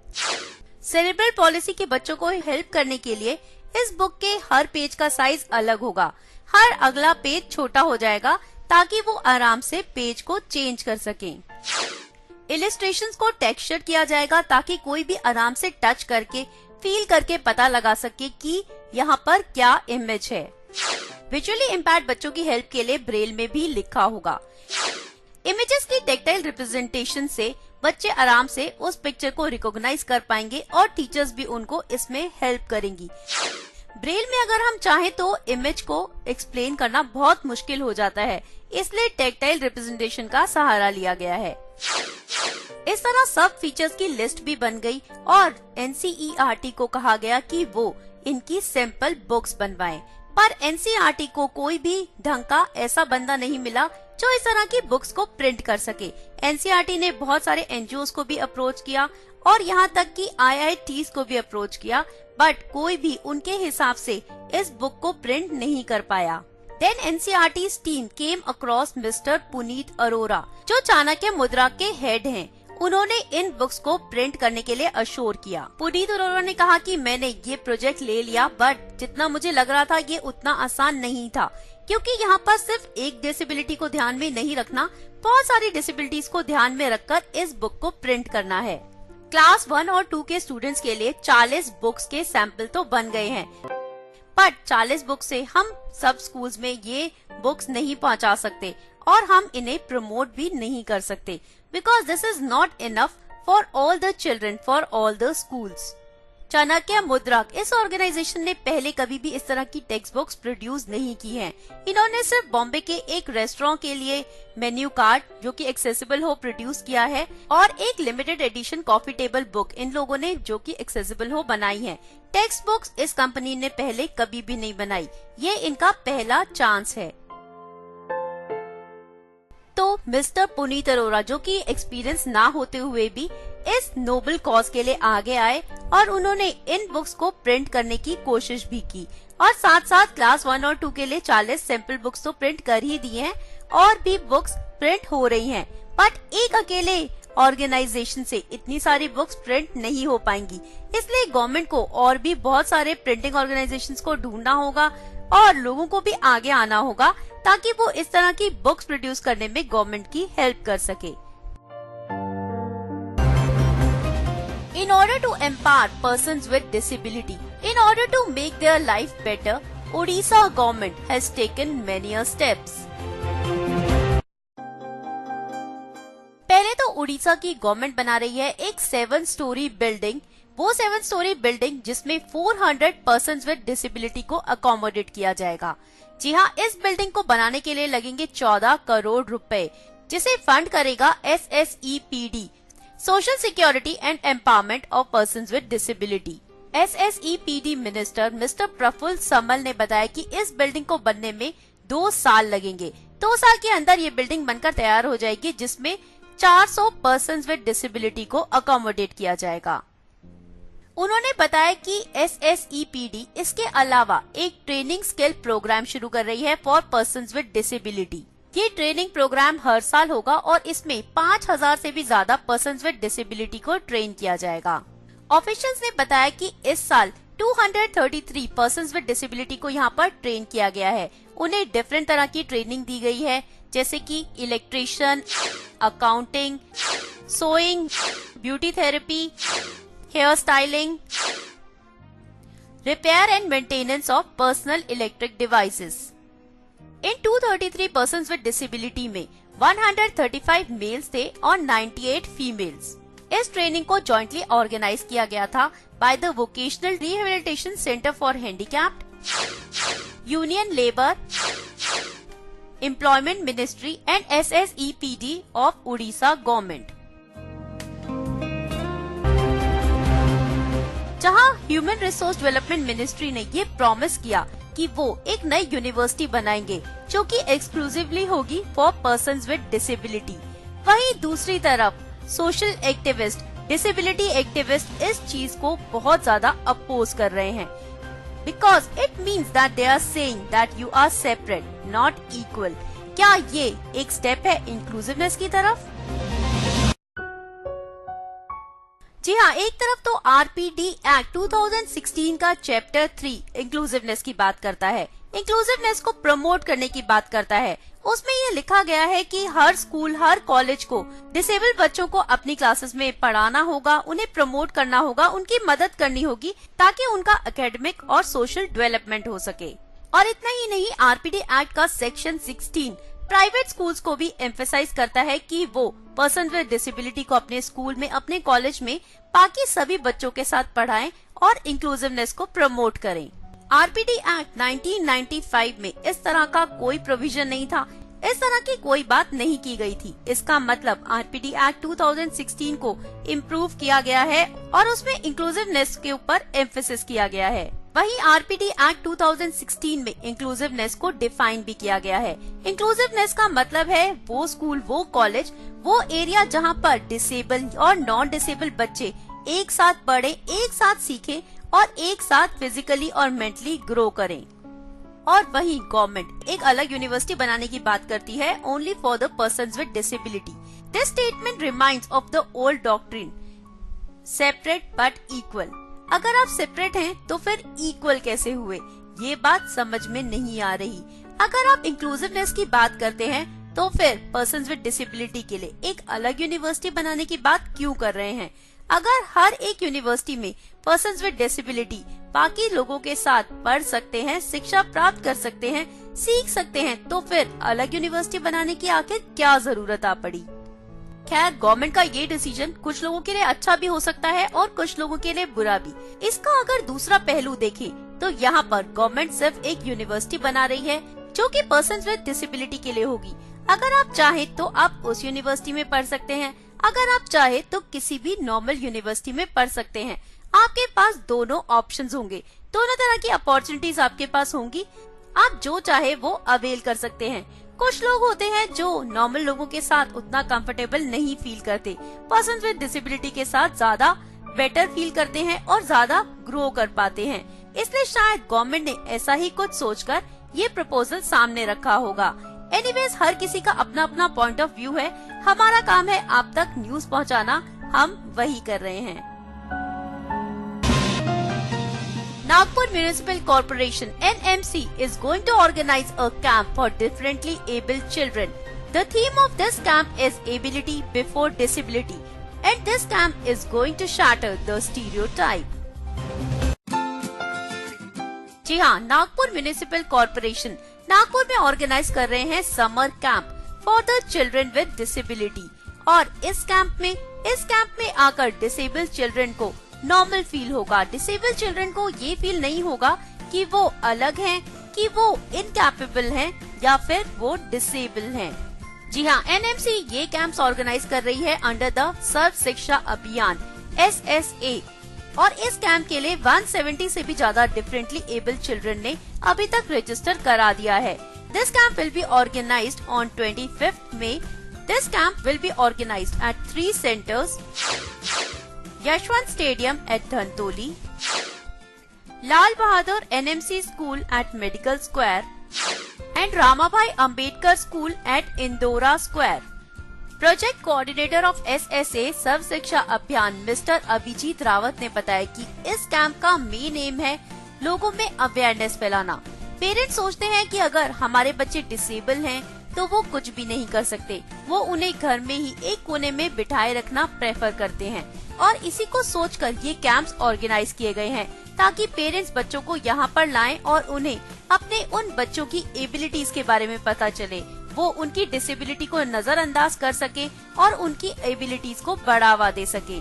सेरेब्रल पॉलिसी के बच्चों को हेल्प करने के लिए इस बुक के हर पेज का साइज अलग होगा। हर अगला पेज छोटा हो जाएगा ताकि वो आराम से पेज को चेंज कर सकें। इलिस्ट्रेशंस को टेक्सचर किया जाएगा ताकि कोई भी आराम से टच करके फील करके पता लगा सके कि यहाँ पर क्या इमेज है। विजुअली इम्पेयर्ड बच्चों की हेल्प के लिए ब्रेल में भी लिखा होगा। इमेजेस की टेक्टाइल रिप्रेजेंटेशन से बच्चे आराम से उस पिक्चर को रिकॉग्नाइज कर पाएंगे और टीचर्स भी उनको इसमें हेल्प करेंगी। ब्रेल में अगर हम चाहें तो इमेज को एक्सप्लेन करना बहुत मुश्किल हो जाता है, इसलिए टेक्टाइल रिप्रेजेंटेशन का सहारा लिया गया है। इस तरह सब फीचर्स की लिस्ट भी बन गई और NCERT को कहा गया कि वो इनकी सैंपल बुक्स बनवाएं, पर NCERT को कोई भी ढंग का ऐसा बंदा नहीं मिला जो इस तरह की बुक्स को प्रिंट कर सके। NCERT ने बहुत सारे NGOs को भी अप्रोच किया और यहाँ तक कि IITs को भी अप्रोच किया, बट कोई भी उनके हिसाब से इस बुक को प्रिंट नहीं कर पाया। Then NCERT's team came across Mr. Puneet Arora, जो चाणक्य मुद्रा के हेड हैं। उन्होंने इन बुक्स को प्रिंट करने के लिए अश्योर किया। पुनीत अरोरा ने कहा कि मैंने ये प्रोजेक्ट ले लिया, बट जितना मुझे लग रहा था ये उतना आसान नहीं था, क्योंकि यहाँ पर सिर्फ एक डिसेबिलिटी को ध्यान में नहीं रखना, बहुत सारी डिसेबिलिटीज को ध्यान में रखकर इस बुक को प्रिंट करना है। क्लास 1 और 2 के स्टूडेंट्स के लिए 40 बुक्स के सैंपल तो बन गए हैं, पर 40 बुक से हम सब स्कूल्स में ये बुक्स नहीं पहुंचा सकते और हम इन्हें प्रमोट भी नहीं कर सकते, because this is not enough for all the children for all the schools. Chanakya मुद्रा इस ऑर्गेनाइजेशन ने पहले कभी भी इस तरह की टेक्स्ट बुक्स प्रोड्यूस नहीं की हैं। इन्होंने सिर्फ बॉम्बे के एक रेस्टोरेंट के लिए मेन्यू कार्ड जो कि एक्सेसिबल हो प्रोड्यूस किया है और एक limited edition coffee table book in लोगों ने जो कि एक्सेसिबल हो बनाई है। टेक्स्ट बुक्स इस कंपनी ने पहले कभी भी नहीं बनाई, ये इनका पहला चांस है। तो मिस्टर पुनीत अरोरा जो कि एक्सपीरियंस ना होते हुए भी इस नोबल कॉज के लिए आगे आए और उन्होंने इन बुक्स को प्रिंट करने की कोशिश भी की और साथ साथ क्लास 1 और 2 के लिए 40 सैंपल बुक्स तो प्रिंट कर ही दी हैं और भी बुक्स प्रिंट हो रही हैं, बट एक अकेले ऑर्गेनाइजेशन से इतनी सारी बुक्स प्रिंट नहीं हो पाएंगी, इसलिए गवर्नमेंट को और भी बहुत सारे प्रिंटिंग ऑर्गेनाइजेशंस को ढूंढना होगा और लोगों को भी आगे आना होगा ताकि वो इस तरह की बुक्स प्रोड्यूस करने में गवर्नमेंट की हेल्प कर सके। In order to empower persons with disability, in order to make their life better, Odisha government has taken many steps. पहले तो उड़ीसा की गवर्नमेंट बना रही है एक 7 स्टोरी बिल्डिंग, वो 7 स्टोरी बिल्डिंग जिसमें 400 पर्सन्स विद डिसेबिलिटी को अकोमोडेट किया जाएगा। जी हाँ, इस बिल्डिंग को बनाने के लिए लगेंगे 14 करोड़ रुपए, जिसे फंड करेगा SSEPD, social security and empowerment of persons with disability. SSEPD minister Mr Prafulla Samal ने बताया कि इस बिल्डिंग को बनने में 2 साल लगेंगे। 2 साल के अंदर ये बिल्डिंग बनकर तैयार हो जाएगी, जिसमें 400 पर्सन्स विद डिसेबिलिटी को अकोमोडेट किया जाएगा। उन्होंने बताया कि SSEPD इसके अलावा एक ट्रेनिंग स्किल प्रोग्राम शुरू कर रही है फॉर पर्सन्स विद डिसेबिलिटी। ये ट्रेनिंग प्रोग्राम हर साल होगा और इसमें 5000 से भी ज्यादा पर्सन्स विद डिसेबिलिटी को ट्रेन किया जाएगा। ऑफिशियल्स ने बताया कि इस साल 233 पर्सन्स विद डिसेबिलिटी को यहाँ पर ट्रेन किया गया है। उन्हें डिफरेंट तरह की ट्रेनिंग दी गई है, जैसे कि electrician, accounting, sewing, beauty therapy, hair styling, repair and maintenance of personal electric devices. इन 233 पर्सन्स विद डिसेबिलिटी में 135 मेल्स थे और 98 फीमेल्स। इस ट्रेनिंग को जॉइंटली ऑर्गेनाइज किया गया था by the vocational rehabilitation centre for handicapped, union labour, employment ministry and SSEPD of Orissa government. जहां ह्यूमन रिसोर्स डेवलपमेंट मिनिस्ट्री ने ये प्रॉमिस किया कि वो एक नई यूनिवर्सिटी बनाएंगे जो कि एक्सक्लूसिवली होगी फॉर पर्सन्स विद डिसेबिलिटी, वहीं दूसरी तरफ सोशल एक्टिविस्ट, डिसेबिलिटी एक्टिविस्ट इस चीज को बहुत ज्यादा अपोज कर रहे हैं, because it means that they are saying that you are separate not equal. क्या ये एक स्टेप है इंक्लूसिवनेस की तरफ? जी हाँ, एक तरफ तो RPD एक्ट 2016 का चैप्टर 3 इंक्लूसिवनेस की बात करता है, इंक्लूसिवनेस को प्रमोट करने की बात करता है। उसमें ये लिखा गया है कि हर स्कूल, हर कॉलेज को डिसेबल बच्चों को अपनी क्लासेस में पढ़ाना होगा, उन्हें प्रमोट करना होगा, उनकी मदद करनी होगी ताकि उनका एकेडमिक और सोशल डेवलपमेंट हो सके। और इतना ही नहीं, RPD एक्ट का सेक्शन 16 प्राइवेट स्कूल्स को भी एम्फेसाइज करता है कि वो पर्सन विद डिसेबिलिटी को अपने स्कूल में, अपने कॉलेज में बाकी सभी बच्चों के साथ पढ़ाएं और इंक्लूसिवनेस को प्रमोट करें। RPD एक्ट 1995 में इस तरह का कोई प्रोविजन नहीं था, इस तरह की कोई बात नहीं की गई थी। इसका मतलब RPD एक्ट 2016 को इम्प्रूव किया गया है और उसमें इंक्लूसिवनेस के ऊपर एम्फेसिस किया गया है। वहीं RPD एक्ट 2016 में इंक्लूसिवनेस को डिफाइन भी किया गया है। इंक्लूसिवनेस का मतलब है वो स्कूल, वो कॉलेज, वो एरिया जहां पर डिसेबल और नॉन डिसेबल बच्चे एक साथ पढ़े, एक साथ सीखें और एक साथ फिजिकली और मेंटली ग्रो करें। और वहीं गवर्नमेंट एक अलग यूनिवर्सिटी बनाने की बात करती है, only for the persons with disability. This statement reminds of the old doctrine, separate but equal. अगर आप सेपरेट हैं तो फिर इक्वल कैसे हुए, ये बात समझ में नहीं आ रही। अगर आप इंक्लूसिवनेस की बात करते हैं तो फिर पर्सन्स विद डिसेबिलिटी के लिए एक अलग यूनिवर्सिटी बनाने की बात क्यों कर रहे हैं? अगर हर एक यूनिवर्सिटी में पर्सन्स विद डिसेबिलिटी बाकी लोगों के साथ पढ़ सकते हैं, शिक्षा प्राप्त कर सकते हैं, सीख सकते हैं, तो फिर अलग यूनिवर्सिटी बनाने की आखिर क्या जरूरत आ पड़ी? खैर, गवर्नमेंट का ये डिसीजन कुछ लोगों के लिए अच्छा भी हो सकता है और कुछ लोगों के लिए बुरा भी। इसका अगर दूसरा पहलू देखें तो यहाँ पर गवर्नमेंट सिर्फ एक यूनिवर्सिटी बना रही है जो कि पर्सन्स विद डिसेबिलिटी के लिए होगी। अगर आप चाहें तो आप उस यूनिवर्सिटी में पढ़ सकते हैं, अगर आप चाहे तो किसी भी नॉर्मल यूनिवर्सिटी में पढ़ सकते हैं। आपके पास दोनों ऑप्शंस होंगे, दोनों तरह की अपॉर्चुनिटीज आपके पास होंगी, आप जो चाहे वो अवेल कर सकते हैं। कुछ लोग होते हैं जो नॉर्मल लोगों के साथ उतना कंफर्टेबल नहीं फील करते, पर्सन्स विद डिसेबिलिटी के साथ ज्यादा बेटर फील करते हैं और ज्यादा ग्रो कर पाते हैं। इसलिए शायद गवर्नमेंट ने ऐसा ही कुछ सोचकर ये प्रपोजल सामने रखा होगा। एनीवेज हर किसी का अपना अपना पॉइंट ऑफ व्यू है, हमारा काम है आप तक न्यूज पहुंचाना, हम वही कर रहे हैं। Nagpur Municipal Corporation (NMC) is going to organize a camp for differently abled children. The theme of this camp is Ability Before Disability, and this camp is going to shatter the stereotype. जी हाँ, Nagpur municipal corporation Nagpur में organise कर रहे हैं summer camp for the children with disability. और इस camp में आकर disabled children को नॉर्मल फील होगा। डिसेबल्ड चिल्ड्रन को ये फील नहीं होगा कि वो अलग हैं, कि वो इनकैपेबल हैं या फिर वो डिसेबल हैं। जी हाँ, एनएमसी ये कैंप्स ऑर्गेनाइज कर रही है अंडर द सर्व शिक्षा अभियान SSA। और इस कैंप के लिए 170 से भी ज्यादा डिफरेंटली एबल्ड चिल्ड्रन ने अभी तक रजिस्टर करा दिया है। This camp will be organised on 25th May. This camp will be organized at 3 centers: Yashwant Stadium at Dhantoli, Lal Bahadur NMC School at Medical Square, and Ramabhai Ambedkar School at Indora Square. Project coordinator of SSA सर्व शिक्षा अभियान mister Abhijit Rawat ने बताया कि इस camp का main M है लोगों में अवेयरनेस फैलाना। पेरेंट्स सोचते हैं कि अगर हमारे बच्चे डिसेबल हैं तो वो कुछ भी नहीं कर सकते, वो उन्हें घर में ही एक कोने में बिठाए रखना प्रेफर करते हैं। और इसी को सोचकर ये कैंप्स ऑर्गेनाइज किए गए हैं ताकि पेरेंट्स बच्चों को यहाँ पर लाएं और उन्हें अपने उन बच्चों की एबिलिटीज के बारे में पता चले, वो उनकी डिसेबिलिटी को नजरअंदाज कर सके और उनकी एबिलिटीज को बढ़ावा दे सके।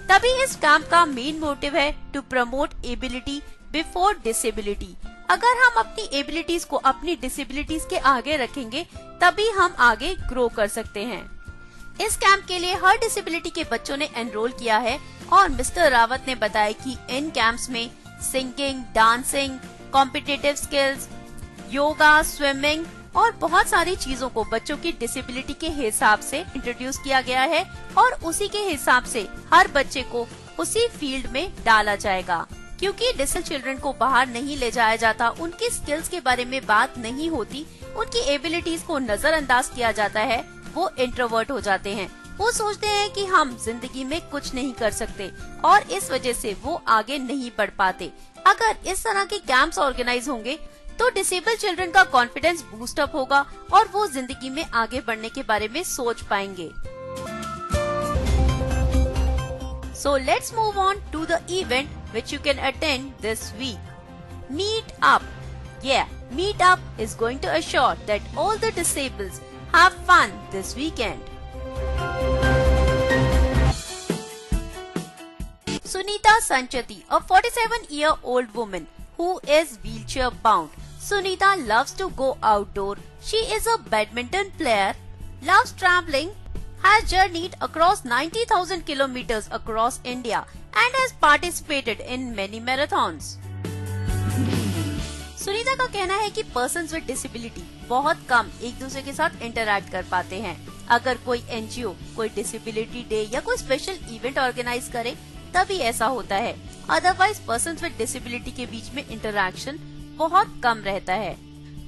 तभी इस कैंप का मेन मोटिव है to promote ability before disability. अगर हम अपनी एबिलिटीज को अपनी डिसेबिलिटीज के आगे रखेंगे तभी हम आगे ग्रो कर सकते हैं। इस कैंप के लिए हर डिसेबिलिटी के बच्चों ने एनरोल किया है और मिस्टर रावत ने बताया कि इन कैंप्स में singing, dancing, competitive skills, yoga, swimming और बहुत सारी चीजों को बच्चों की डिसेबिलिटी के हिसाब से इंट्रोड्यूस किया गया है और उसी के हिसाब से हर बच्चे को उसी फील्ड में डाला जाएगा। क्योंकि डिसेबल्ड चिल्ड्रन को बाहर नहीं ले जाया जाता, उनकी स्किल्स के बारे में बात नहीं होती, उनकी एबिलिटीज को नजरअंदाज किया जाता है, वो इंट्रोवर्ट हो जाते हैं, वो सोचते हैं कि हम जिंदगी में कुछ नहीं कर सकते और इस वजह से वो आगे नहीं बढ़ पाते। अगर इस तरह के कैंप्स ऑर्गेनाइज होंगे तो डिसेबल्ड चिल्ड्रन का कॉन्फिडेंस बूस्ट अप होगा और वो जिंदगी में आगे बढ़ने के बारे में सोच पाएंगे। So let's move on to the event which you can attend this week. Meet Up. Yeah, Meet Up is going to assure that all the disabled have fun this weekend. Sunita Sanchati, a 47-year-old woman who is wheelchair bound. Sunita loves to go outdoor. She is a badminton player, loves traveling, has journeyed across 90,000 kilometers across India and has participated in many marathons. Sunita का कहना है कि persons with disability बहुत कम एक दूसरे के साथ interact कर पाते हैं। अगर कोई NGO कोई डिसेबिलिटी डे या कोई स्पेशल इवेंट ऑर्गेनाइज करे तभी ऐसा होता है, अदरवाइज पर्सन्स विद डिसेबिलिटी के बीच में इंटरैक्शन बहुत कम रहता है।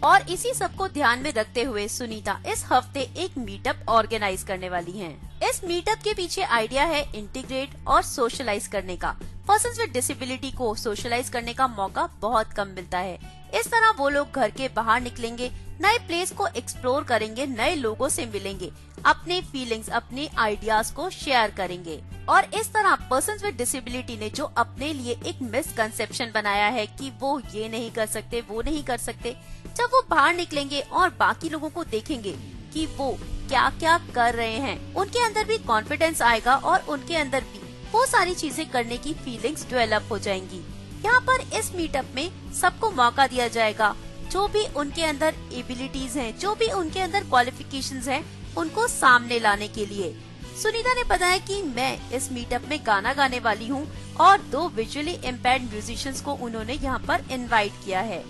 और इसी सब को ध्यान में रखते हुए सुनीता इस हफ्ते एक मीटअप ऑर्गेनाइज करने वाली हैं। इस मीटअप के पीछे आइडिया है इंटीग्रेट और सोशलाइज करने का। पर्सन्स विद डिसेबिलिटी को सोशलाइज करने का मौका बहुत कम मिलता है। इस तरह वो लोग घर के बाहर निकलेंगे, नए प्लेस को एक्सप्लोर करेंगे, नए लोगों से मिलेंगे, अपने फीलिंग्स, अपने आइडियाज को शेयर करेंगे। और इस तरह पर्सन्स विद डिसेबिलिटी ने जो अपने लिए एक मिसकंसेप्शन बनाया है कि वो ये नहीं कर सकते, वो नहीं कर सकते, जब वो बाहर निकलेंगे और बाकी लोगों को देखेंगे कि वो क्या क्या कर रहे हैं, उनके अंदर भी कॉन्फिडेंस आएगा और उनके अंदर भी वो सारी चीजें करने की फीलिंग्स डेवलप हो जाएंगी। यहाँ पर इस मीटअप में सबको मौका दिया जाएगा, जो भी उनके अंदर एबिलिटीज हैं, जो भी उनके अंदर क्वालिफिकेशंस हैं, उनको सामने लाने के लिए। सुनीता ने बताया कि मैं इस मीटअप में गाना गाने वाली हूँ और 2 विजुअली इम्पेयर्ड म्यूजिशियंस को उन्होंने यहाँ पर इनवाइट किया है।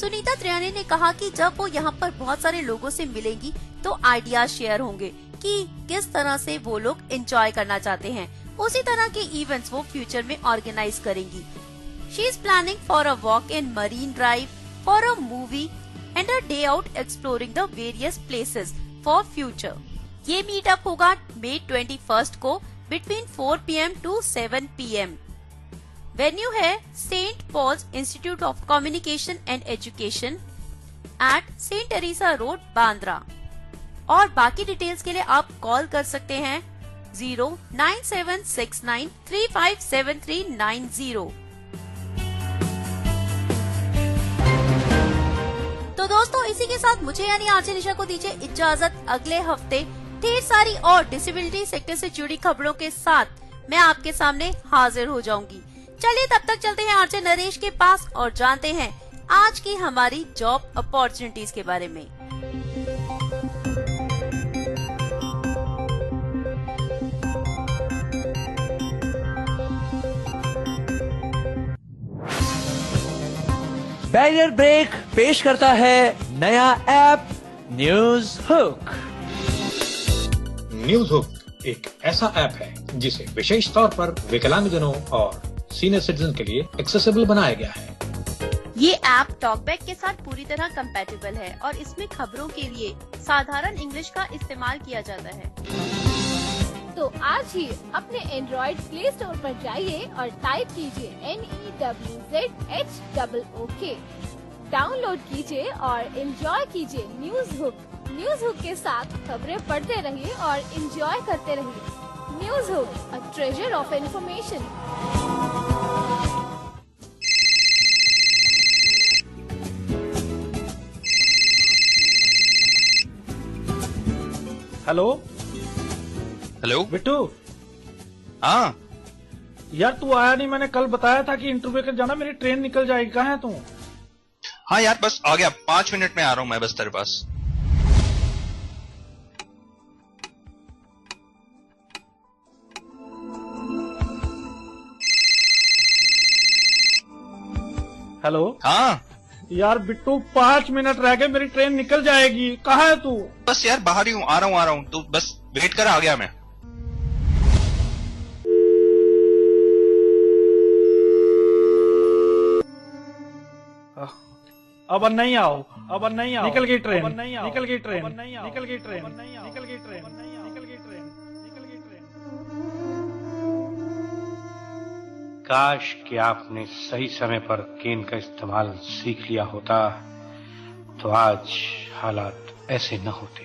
सुनीता त्रियानी ने कहा कि जब वो यहाँ पर बहुत सारे लोगों से मिलेंगी तो आइडियाज शेयर होंगे कि किस तरह से वो लोग एंजॉय करना चाहते हैं। उसी तरह के इवेंट्स वो फ्यूचर में ऑर्गेनाइज करेंगी। She is planning for a walk in marine drive, for a movie and a day out exploring the various places for future. ये मीटअप होगा May 21 को between 4 PM to 7 PM. Venue है Saint Paul's Institute of Communication and Education at Saint Teresa road, Bandra. और बाकी details के लिए आप call कर सकते हैं 09769357390। तो दोस्तों, इसी के साथ मुझे यानी आरजे निशा को दीजिए इजाजत। अगले हफ्ते ढेर सारी और डिसेबिलिटी सेक्टर से जुड़ी खबरों के साथ मैं आपके सामने हाजिर हो जाऊंगी। चलिए तब तक चलते हैं आरजे नरेश के पास और जानते हैं आज की हमारी जॉब अपॉर्चुनिटीज के बारे में। बैरियर ब्रेक पेश करता है नया app news hook. News hook एक ऐसा ऐप है जिसे विशेष तौर पर विकलांगजनों और सीनियर सिटीजन के लिए एक्सेसिबल बनाया गया है। ये ऐप टॉकबैक के साथ पूरी तरह कंपैटिबल है और इसमें खबरों के लिए साधारण इंग्लिश का इस्तेमाल किया जाता है। तो आज ही अपने एंड्रॉइड प्ले स्टोर पर जाइए और टाइप कीजिए NEWZHOOK, डाउनलोड कीजिए और एंजॉय कीजिए न्यूज हुक। न्यूज हुक के साथ खबरें पढ़ते रहिए और एंजॉय करते रहिए। News hook, a treasure of information. Hello hello Bittu. हाँ यार तू आया नहीं, मैंने कल बताया था कि इंटरव्यू के जाना, मेरी ट्रेन निकल जाएगी। कहाँ है तू? हाँ यार बस आ गया, 5 मिनट में आ रहा हूँ मैं बस तेरे पास। हेलो। हाँ यार बिट्टू 5 मिनट रह गए, मेरी ट्रेन निकल जाएगी। कहाँ है तू? बस यार बाहर ही हूँ, आ रहा हूँ तू बस वेट कर, आ गया मैं। अब नहीं आओ, अब नहीं आओ। निकल गई ट्रेन, निकल गई ट्रेन, निकल गई ट्रेन, निकल गई ट्रेन, निकल गई ट्रेन, निकल गई ट्रेन। काश कि आपने सही समय पर केन का इस्तेमाल सीख लिया होता तो आज हालात ऐसे न होते।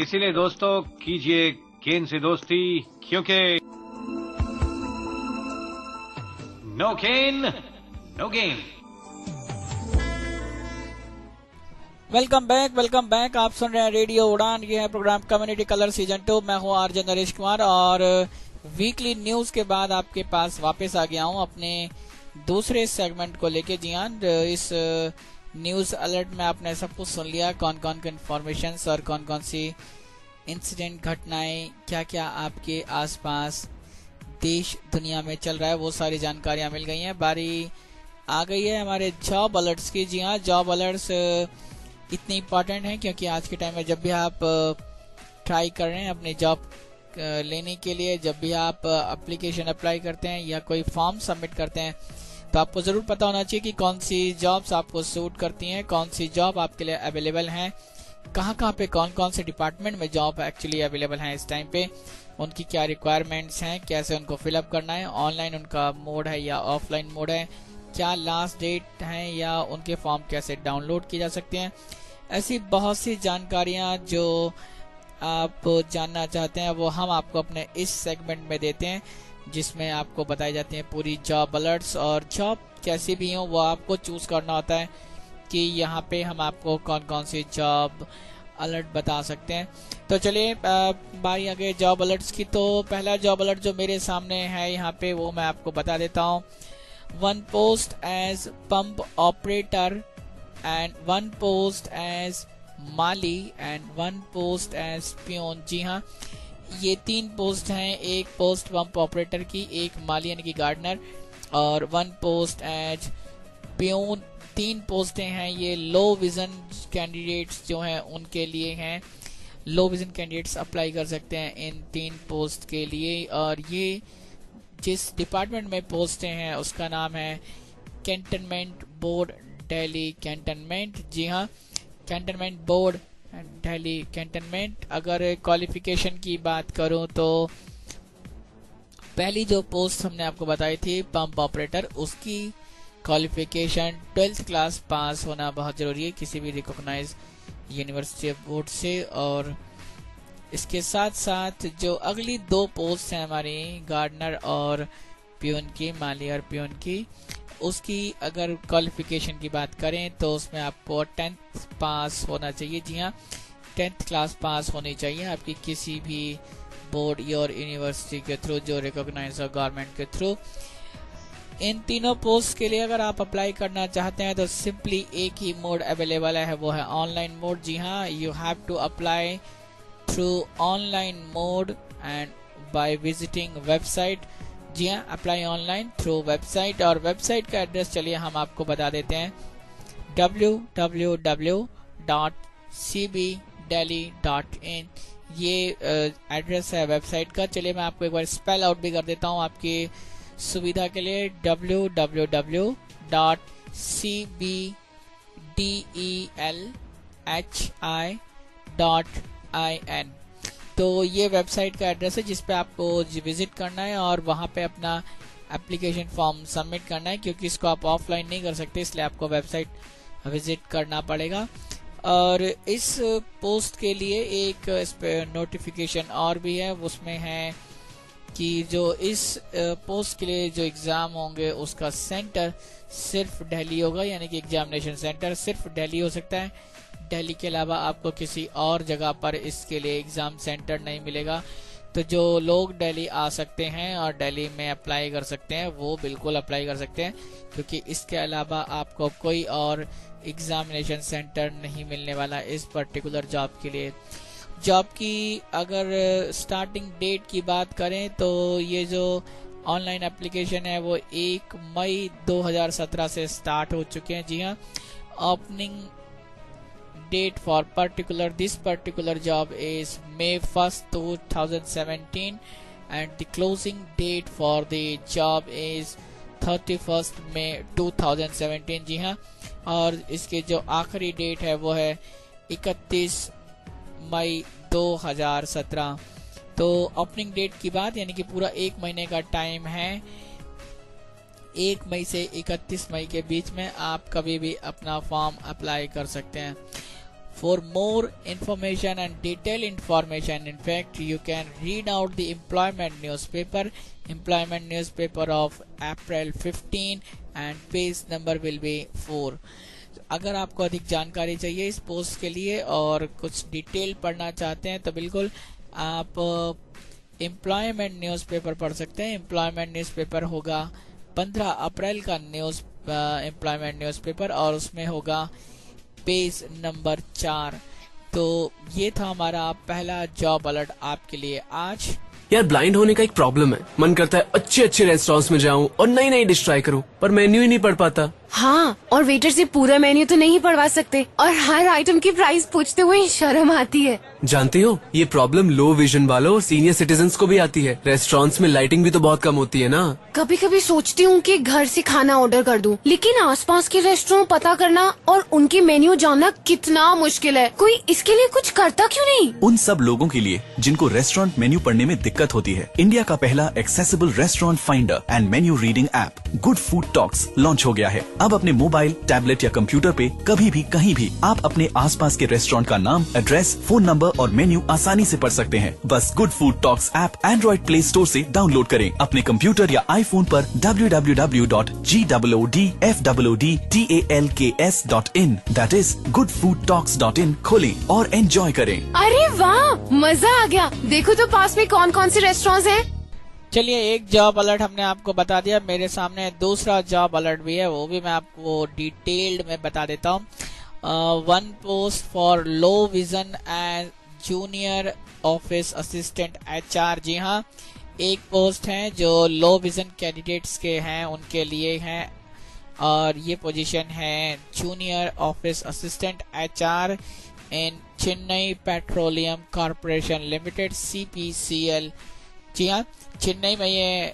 इसीलिए दोस्तों कीजिए केन से दोस्ती, क्योंकि नो केन नो गेन। Welcome back. आप सुन रहे हैं रेडियो उड़ान। ये है प्रोग्राम कम्युनिटी कलर सीजन 2। मैं हूँ आरजे नरेश कुमार और वीकली न्यूज के बाद आपके पास वापस आ गया हूँ अपने दूसरे सेगमेंट को लेके। जी हाँ, इस न्यूज अलर्ट में आपने सब कुछ सुन लिया, कौन कौन की इन्फॉर्मेशन और कौन कौन सी इंसिडेंट, घटनाएं, क्या क्या आपके आसपास देश दुनिया में चल रहा है, वो सारी जानकारियां मिल गई हैं। बारी आ गई है हमारे जॉब अलर्ट्स की। जी हाँ, जॉब अलर्ट्स इतने इम्पोर्टेंट हैं क्योंकि आज के टाइम में जब भी आप ट्राई कर रहे हैं अपनी जॉब लेने के लिए, जब भी आप एप्लीकेशन अप्लाई करते हैं या कोई फॉर्म सबमिट करते हैं, तो आपको ज़रूर पता होना चाहिए कि कौन सी जॉब्स आपको सूट करती हैं, कौन सी जॉब आपके लिए अवेलेबल हैं, कहाँ पे कौन कौन से डिपार्टमेंट में जॉब एक्चुअली अवेलेबल हैं इस टाइम पे, उनकी क्या रिक्वायरमेंट्स हैं, कैसे उनको फिलअप करना है, ऑनलाइन उनका मोड है या ऑफलाइन मोड है, क्या लास्ट डेट है या उनके फॉर्म कैसे डाउनलोड किए जा सकते हैं। ऐसी बहुत सी जानकारियां जो आप जानना चाहते हैं वो हम आपको अपने इस सेगमेंट में देते हैं, जिसमें आपको बताई जाती हैं पूरी जॉब अलर्ट्स। और जॉब कैसी भी हो वो आपको चूज करना होता है कि यहाँ पे हम आपको कौन कौन सी जॉब अलर्ट बता सकते हैं। तो चलिए बारी आ गई जॉब अलर्ट्स की। तो पहला जॉब अलर्ट जो मेरे सामने है यहाँ पे वो मैं आपको बता देता हूँ। 1 post as pump operator and 1 post as माली एंड 1 पोस्ट एज पियोन। जी हाँ, ये 3 पोस्ट हैं, एक पोस्ट पंप ऑपरेटर की, एक माली यानी कि गार्डनर, और 1 पोस्ट एज पियोन। 3 पोस्टें हैं ये लो विजन कैंडिडेट्स जो हैं उनके लिए हैं। लो विजन कैंडिडेट्स अप्लाई कर सकते हैं इन 3 पोस्ट के लिए। और ये जिस डिपार्टमेंट में पोस्टें हैं उसका नाम है कैंटनमेंट बोर्ड दिल्ली कैंटनमेंट। जी हाँ, कैंटनमेंट बोर्ड दिल्ली कैंटनमेंट। अगर क्वालिफिकेशन की बात करूं तो पहली जो पोस्ट हमने आपको बताई थी पंप ऑपरेटर, उसकी क्वालिफिकेशन 12th क्लास पास होना बहुत ज़रूरी है किसी भी रिकॉग्नाइज यूनिवर्सिटी ऑफ बोर्ड से। और इसके साथ साथ जो अगली दो पोस्ट हैं हमारी गार्डनर और प्यून की, माली और प्यून की, उसकी अगर क्वालिफिकेशन की बात करें तो उसमें आपको 10th पास होना चाहिए। जी हाँ, 10th क्लास पास होनी चाहिए आपकी किसी भी बोर्ड और यूनिवर्सिटी के थ्रू जो रिकॉग्नाइज हो गवर्नमेंट के थ्रू। इन तीनों पोस्ट के लिए अगर आप अप्लाई करना चाहते हैं तो सिंपली एक ही मोड अवेलेबल है, वो है ऑनलाइन मोड। जी हाँ, you have to apply through online mode and by visiting website. जी हाँ, अप्लाई ऑनलाइन थ्रू वेबसाइट। और वेबसाइट का एड्रेस चलिए हम आपको बता देते हैं, www.cbdelhi.in ये एड्रेस है वेबसाइट का। चलिए मैं आपको एक बार स्पेल आउट भी कर देता हूँ आपकी सुविधा के लिए, www.cbdelhi.in। तो ये वेबसाइट का एड्रेस है जिस पे आपको विजिट करना है और वहाँ पे अपना एप्लीकेशन फॉर्म सबमिट करना है, क्योंकि इसको आप ऑफलाइन नहीं कर सकते, इसलिए आपको वेबसाइट विजिट करना पड़ेगा। और इस पोस्ट के लिए एक इस पे नोटिफिकेशन और भी है, उसमें है कि जो इस पोस्ट के लिए जो एग्ज़ाम होंगे उसका सेंटर सिर्फ दिल्ली होगा, यानी कि एग्जामिनेशन सेंटर सिर्फ दिल्ली हो सकता है। दिल्ली के अलावा आपको किसी और जगह पर इसके लिए एग्ज़ाम सेंटर नहीं मिलेगा। तो जो लोग दिल्ली आ सकते हैं और दिल्ली में अप्लाई कर सकते हैं वो बिल्कुल अप्लाई कर सकते हैं, क्योंकि इसके अलावा आपको कोई और एग्जामिनेशन सेंटर नहीं मिलने वाला इस पर्टिकुलर जॉब के लिए। जॉब की अगर स्टार्टिंग डेट की बात करें तो ये जो ऑनलाइन एप्लीकेशन है वो 1 मई 2017 से स्टार्ट हो चुके हैं। जी हाँ, opening date for this particular job is May 1st 2017 and the closing date for the job is 31st May 2017। जी हाँ, और इसके जो आखिरी डेट है वो है 31 मई 2017। तो ओपनिंग डेट की बात, यानी कि पूरा 1 महीने का टाइम है, 1 मई से 31 मई के बीच में आप कभी भी अपना फॉर्म अप्लाई कर सकते हैं। For more information and detailed information, in fact, you can read out the employment newspaper of April 15 and page number will be 4। अगर आपको अधिक जानकारी चाहिए इस पोस्ट के लिए और कुछ डिटेल पढ़ना चाहते हैं तो बिल्कुल आप एम्प्लॉयमेंट न्यूज़पेपर पढ़ सकते हैं। एम्प्लॉयमेंट न्यूज़पेपर होगा 15 अप्रैल का एम्प्लॉयमेंट न्यूज़पेपर और उसमें होगा पेज नंबर 4। तो ये था हमारा पहला जॉब अलर्ट आपके लिए आज। यार ब्लाइंड होने का एक प्रॉब्लम है, मन करता है अच्छे अच्छे रेस्टोरेंट्स में जाऊं और नई नई डिश ट्राई करूं, पर मेन्यू ही नहीं पढ़ पाता। हाँ, और वेटर से पूरा मेन्यू तो नहीं पढ़वा सकते और हर आइटम की प्राइस पूछते हुए शर्म आती है। जानते हो, ये प्रॉब्लम लो विजन वालों और सीनियर सिटीजन्स को भी आती है। रेस्टोरेंट्स में लाइटिंग भी तो बहुत कम होती है ना। कभी कभी सोचती हूँ कि घर से खाना ऑर्डर कर दूं, लेकिन आसपास के रेस्टोरेंट पता करना और उनके मेन्यू जानना कितना मुश्किल है। कोई इसके लिए कुछ करता क्यों नहीं? उन सब लोगों के लिए जिनको रेस्टोरेंट मेन्यू पढ़ने में दिक्कत होती है, इंडिया का पहला accessible restaurant finder and menu reading app good food talks launch हो गया है। अब अपने मोबाइल, टैबलेट या कंप्यूटर पे कभी भी कहीं भी आप अपने आसपास के रेस्टोरेंट का नाम, एड्रेस, फोन नंबर और मेन्यू आसानी से पढ़ सकते हैं। बस good food talks app Android play store से डाउनलोड करें। अपने कंप्यूटर या आईफोन पर www.goodfoodtalks.in that is goodfoodtalks.in खोलें और एंजॉय करें। अरे वाह, मजा आ गया। देखो तो पास में कौन कौन से रेस्टोरेंट्स हैं। चलिए, एक जॉब अलर्ट हमने आपको बता दिया, मेरे सामने दूसरा जॉब अलर्ट भी है, वो भी मैं आपको डिटेल्ड में बता देता हूँ। 1 post for low vision and junior office assistant HR। जी हाँ, एक पोस्ट है जो लो विजन कैंडिडेट्स के हैं उनके लिए है और ये पोजीशन है junior office assistant HR in Chennai petroleum corporation limited CPCL। जी हाँ, चेन्नई में ये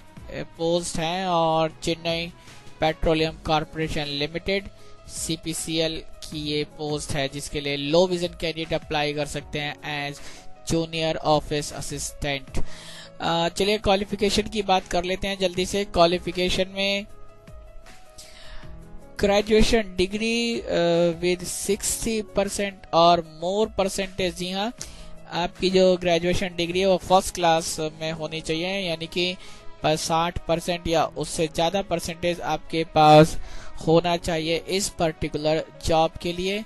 पोस्ट हैं और Chennai petroleum corporation limited CPCL की ये पोस्ट है जिसके लिए लो विजन कैंडिडेट अप्लाई कर सकते हैं एज जूनियर ऑफिस असिस्टेंट। चलिए क्वालिफिकेशन की बात कर लेते हैं जल्दी से। क्वालिफिकेशन में ग्रेजुएशन डिग्री विद 60% और मोर परसेंटेज। जी हाँ, आपकी जो ग्रेजुएशन डिग्री है वो फर्स्ट क्लास में होनी चाहिए, यानी कि 60% या उससे ज्यादा परसेंटेज आपके पास होना चाहिए इस पर्टिकुलर जॉब के लिए।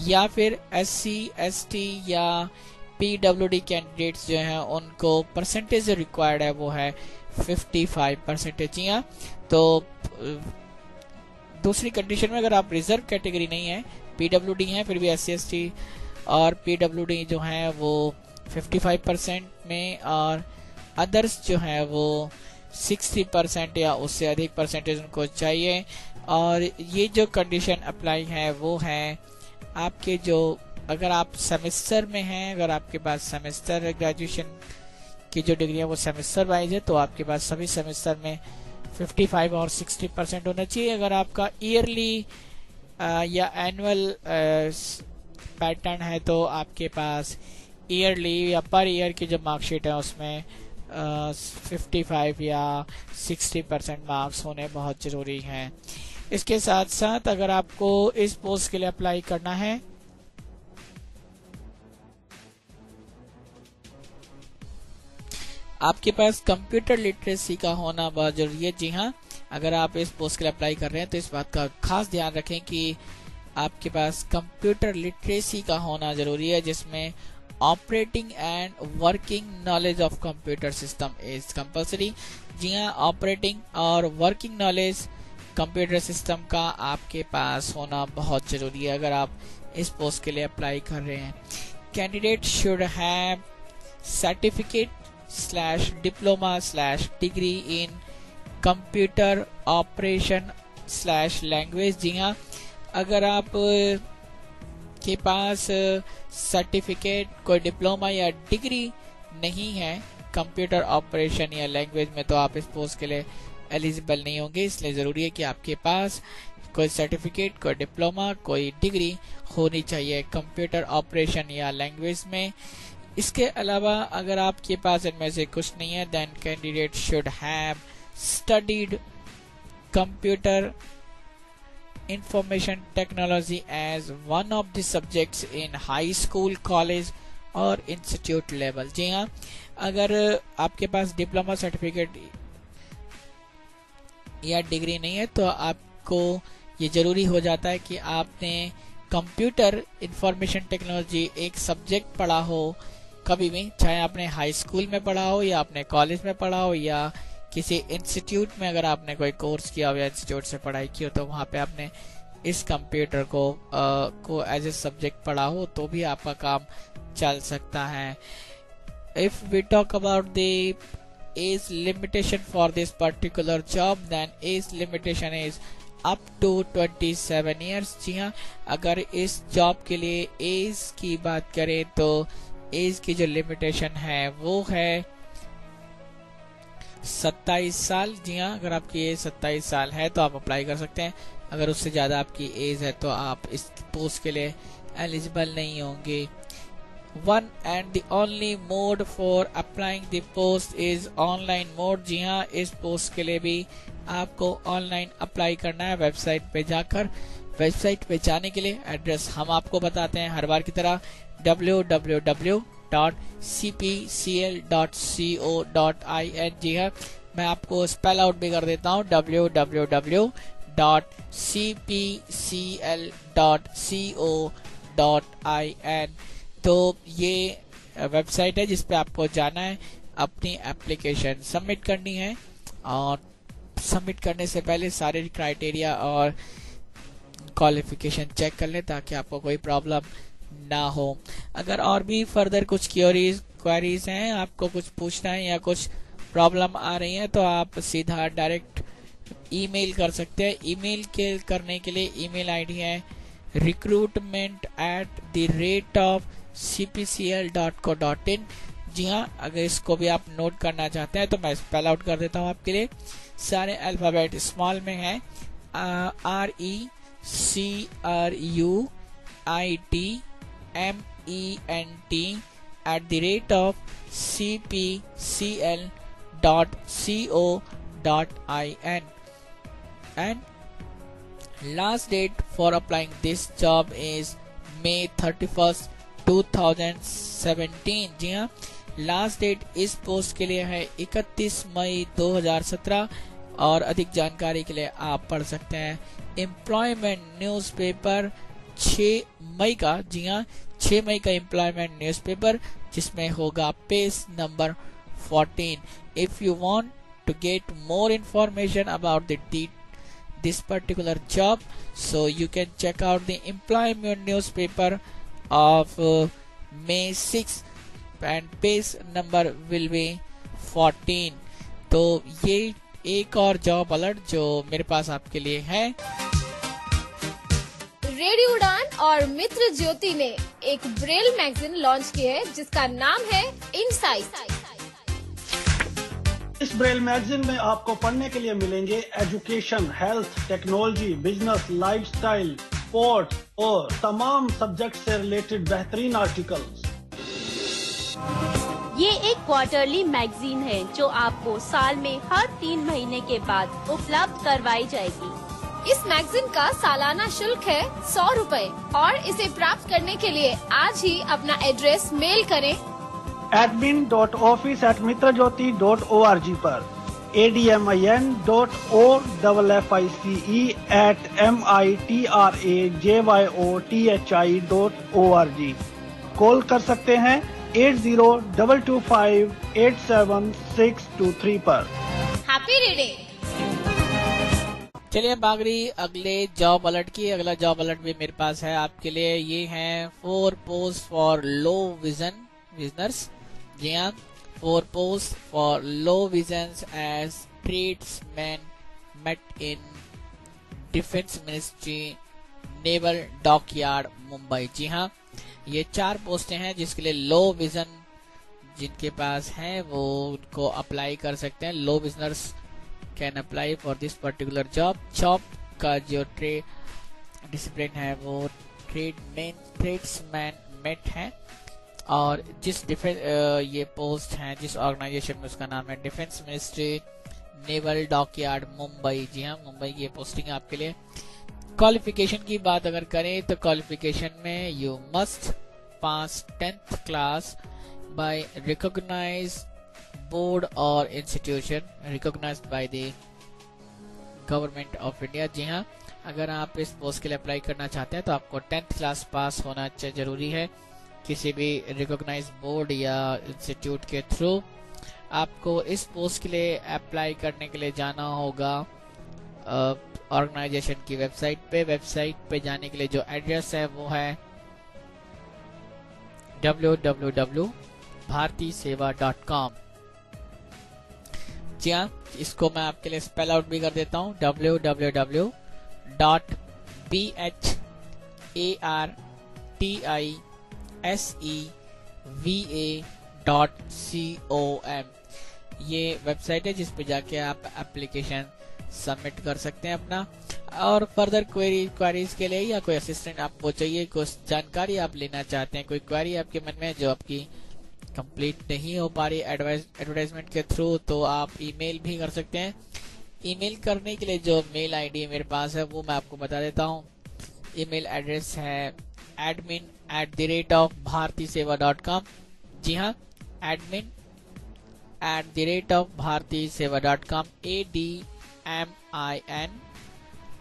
या फिर SC ST या PWD कैंडिडेट्स जो हैं उनको परसेंटेज जो रिक्वायर्ड है वो है 55%। जी हाँ, तो दूसरी कंडीशन में अगर आप रिजर्व कैटेगरी नहीं है, PWD हैं, फिर भी SC ST और PWD जो हैं वो 55% में और अदर्स जो हैं वो 60% या उससे अधिक परसेंटेज उनको चाहिए। और ये जो कंडीशन अप्लाई है वो है आपके जो, अगर आप सेमेस्टर में हैं, अगर आपके पास सेमेस्टर ग्रेजुएशन की जो डिग्री है वो सेमेस्टर वाइज है तो आपके पास सभी सेमेस्टर में 55 और 60% होना चाहिए। अगर आपका ईयरली या एनुअल पैटर्न है तो आपके पास ईयरली या पर ईयर की जो मार्कशीट है उसमें 55 या 60% मार्क्स होने बहुत ज़रूरी हैं। इसके साथ साथ अगर आपको इस पोस्ट के लिए अप्लाई करना है आपके पास कंप्यूटर लिटरेसी का होना बहुत जरूरी है। जी हाँ, अगर आप इस पोस्ट के लिए अप्लाई कर रहे हैं तो इस बात का खास ध्यान रखें कि आपके पास कंप्यूटर लिटरेसी का होना जरूरी है, जिसमें operating and working knowledge of computer system is compulsory. जी हाँ, ऑपरेटिंग और वर्किंग नॉलेज कंप्यूटर सिस्टम का आपके पास होना बहुत जरूरी है अगर आप इस पोस्ट के लिए अप्लाई कर रहे हैं। Candidate should have certificate diploma degree in computer operation language. जी हाँ, अगर आप के पास सर्टिफिकेट, कोई डिप्लोमा या डिग्री नहीं है कंप्यूटर ऑपरेशन या लैंग्वेज में तो आप इस पोस्ट के लिए एलिजिबल नहीं होंगे। इसलिए जरूरी है कि आपके पास कोई सर्टिफिकेट, कोई डिप्लोमा, कोई डिग्री होनी चाहिए कंप्यूटर ऑपरेशन या लैंग्वेज में। इसके अलावा अगर आपके पास इनमें से कुछ नहीं है then candidate should have studied computer information technology as one of the subjects in high school, college और इंस्टीट्यूट लेवल। जी हाँ, अगर आपके पास डिप्लोमा सर्टिफिकेट या डिग्री नहीं है तो आपको ये जरूरी हो जाता है कि आपने कंप्यूटर इंफॉर्मेशन टेक्नोलॉजी एक सब्जेक्ट पढ़ा हो कभी भी, चाहे आपने हाई स्कूल में पढ़ा हो या आपने कॉलेज में पढ़ा हो या किसी इंस्टीट्यूट में अगर आपने कोई कोर्स किया हो या इंस्टीट्यूट से पढ़ाई की हो तो वहाँ पे आपने इस कंप्यूटर को एज ए सब्जेक्ट पढ़ा हो तो भी आपका काम चल सकता है। If we talk about the age limitation for this particular job then age limitation is up to 27 years. जी हाँ, अगर इस जॉब के लिए एज की बात करें तो एज की जो लिमिटेशन है वो है 27 साल। जी हाँ, अगर आपकी एज 27 साल है तो आप अप्लाई कर सकते हैं। अगर उससे ज़्यादा आपकी एज है तो आप इस पोस्ट के लिए एलिजिबल नहीं होंगे। One and the only mode for applying the post is online mode. जी हाँ, इस पोस्ट के लिए भी आपको ऑनलाइन अप्लाई करना है वेबसाइट पे जाकर। वेबसाइट पे जाने के लिए एड्रेस हम आपको बताते हैं हर बार की तरह www.cpcl.co.in। जी हाँ, मैं आपको स्पेल आउट भी कर देता हूँ www.cpcl.co.in। तो ये वेबसाइट है जिस पे आपको जाना है, अपनी एप्लीकेशन सबमिट करनी है और सबमिट करने से पहले सारे क्राइटेरिया और क्वालिफिकेशन चेक कर लें ताकि आपको कोई प्रॉब्लम ना हो। अगर और भी फर्दर कुछ क्वेरीज हैं, आपको कुछ पूछना है या कुछ प्रॉब्लम आ रही है तो आप सीधा डायरेक्ट ईमेल कर सकते हैं। ईमेल करने के लिए ईमेल आईडी है recruitment@cpcl.co.in। जी हाँ, अगर इसको भी आप नोट करना चाहते हैं तो मैं स्पेल आउट कर देता हूँ आपके लिए। सारे अल्फाबेट स्मॉल में है, RECRUITment@cpcl.co.in and last date for applying this job is May 31st 2017। जी हाँ, लास्ट डेट इस पोस्ट के लिए है 31 मई 2017 और अधिक जानकारी के लिए आप पढ़ सकते हैं एम्प्लॉयमेंट न्यूज़पेपर 6 मई का। जी हाँ, 6 मई का एम्प्लॉयमेंट न्यूज़पेपर, जिसमें होगा page number 14। If you want to get more information about this particular job, so you can check out the employment newspaper of May 6 and page number will be 14। तो ये एक और job alert जो मेरे पास आपके लिए है। रेडियो उड़ान और मित्र ज्योति ने एक ब्रेल मैगजीन लॉन्च की है जिसका नाम है इनसाइट। इस ब्रेल मैगजीन में आपको पढ़ने के लिए मिलेंगे education, health, technology, business, lifestyle, sports और तमाम सब्जेक्ट से रिलेटेड बेहतरीन आर्टिकल्स। ये एक क्वार्टरली मैगजीन है जो आपको साल में हर 3 महीने के बाद उपलब्ध करवाई जाएगी। इस मैगजीन का सालाना शुल्क है 100 रुपए और इसे प्राप्त करने के लिए आज ही अपना एड्रेस मेल करें admin.office@mitrajyoti.org पर, admin.office@mitrajyoti.org। कॉल कर सकते हैं 8022587623 पर। Happy reading. चलिए बात रही अगले जॉब अलर्ट की। अगला जॉब अलर्ट भी मेरे पास है आपके लिए। ये है 4 पोस्ट फॉर लो विजनर्स। जी हाँ, 4 posts for low visions as tradesmen met in Defense Ministry Naval Dockyard Mumbai. जी हाँ, ये 4 पोस्टें हैं जिसके लिए लो विजन जिनके पास हैं वो उनको अप्लाई कर सकते हैं। Low visioners can apply for this particular job. Job का जो डिसिप्लिन है वो ट्रेड्समैन मेट है और जिस ये पोस्ट है जिस ऑर्गेनाइजेशन में उसका नाम है defence ministry naval dockyard Mumbai. जी हाँ, मुंबई की पोस्टिंग आपके लिए। क्वालिफिकेशन की बात अगर करें तो क्वालिफिकेशन में you must pass 10th class by recognised board और institution recognised by the government of India. जी हाँ, अगर आप इस पोस्ट के लिए अप्लाई करना चाहते हैं तो आपको 10th क्लास पास होना जरूरी है किसी भी रिकॉग्नाइज्ड बोर्ड या इंस्टीट्यूट के थ्रू। आपको इस पोस्ट के लिए अप्लाई करने के लिए जाना होगा ऑर्गेनाइजेशन की वेबसाइट पे। वेबसाइट पे जाने के लिए जो एड्रेस है वो है www.bhartiseva.com। जी हाँ, इसको मैं आपके लिए स्पेल आउट भी कर देता हूँ www.bhartiseva.com। ये वेबसाइट है जिस पे जाके आप एप्लीकेशन सबमिट कर सकते हैं अपना। और फर्दर क्वेरीज के लिए या कोई असिस्टेंट आपको चाहिए, कुछ जानकारी आप लेना चाहते हैं, कोई क्वेरी आपके मन में जो आपकी कंप्लीट नहीं हो पा रही एडवर्टाइजमेंट के थ्रू, तो आप ईमेल भी कर सकते हैं। ईमेल करने के लिए जो मेल आईडी मेरे पास है वो मैं आपको बता देता हूँ। ईमेल एड्रेस है admin@bhartiseva.com। जी हाँ, admin@bhartiseva.com,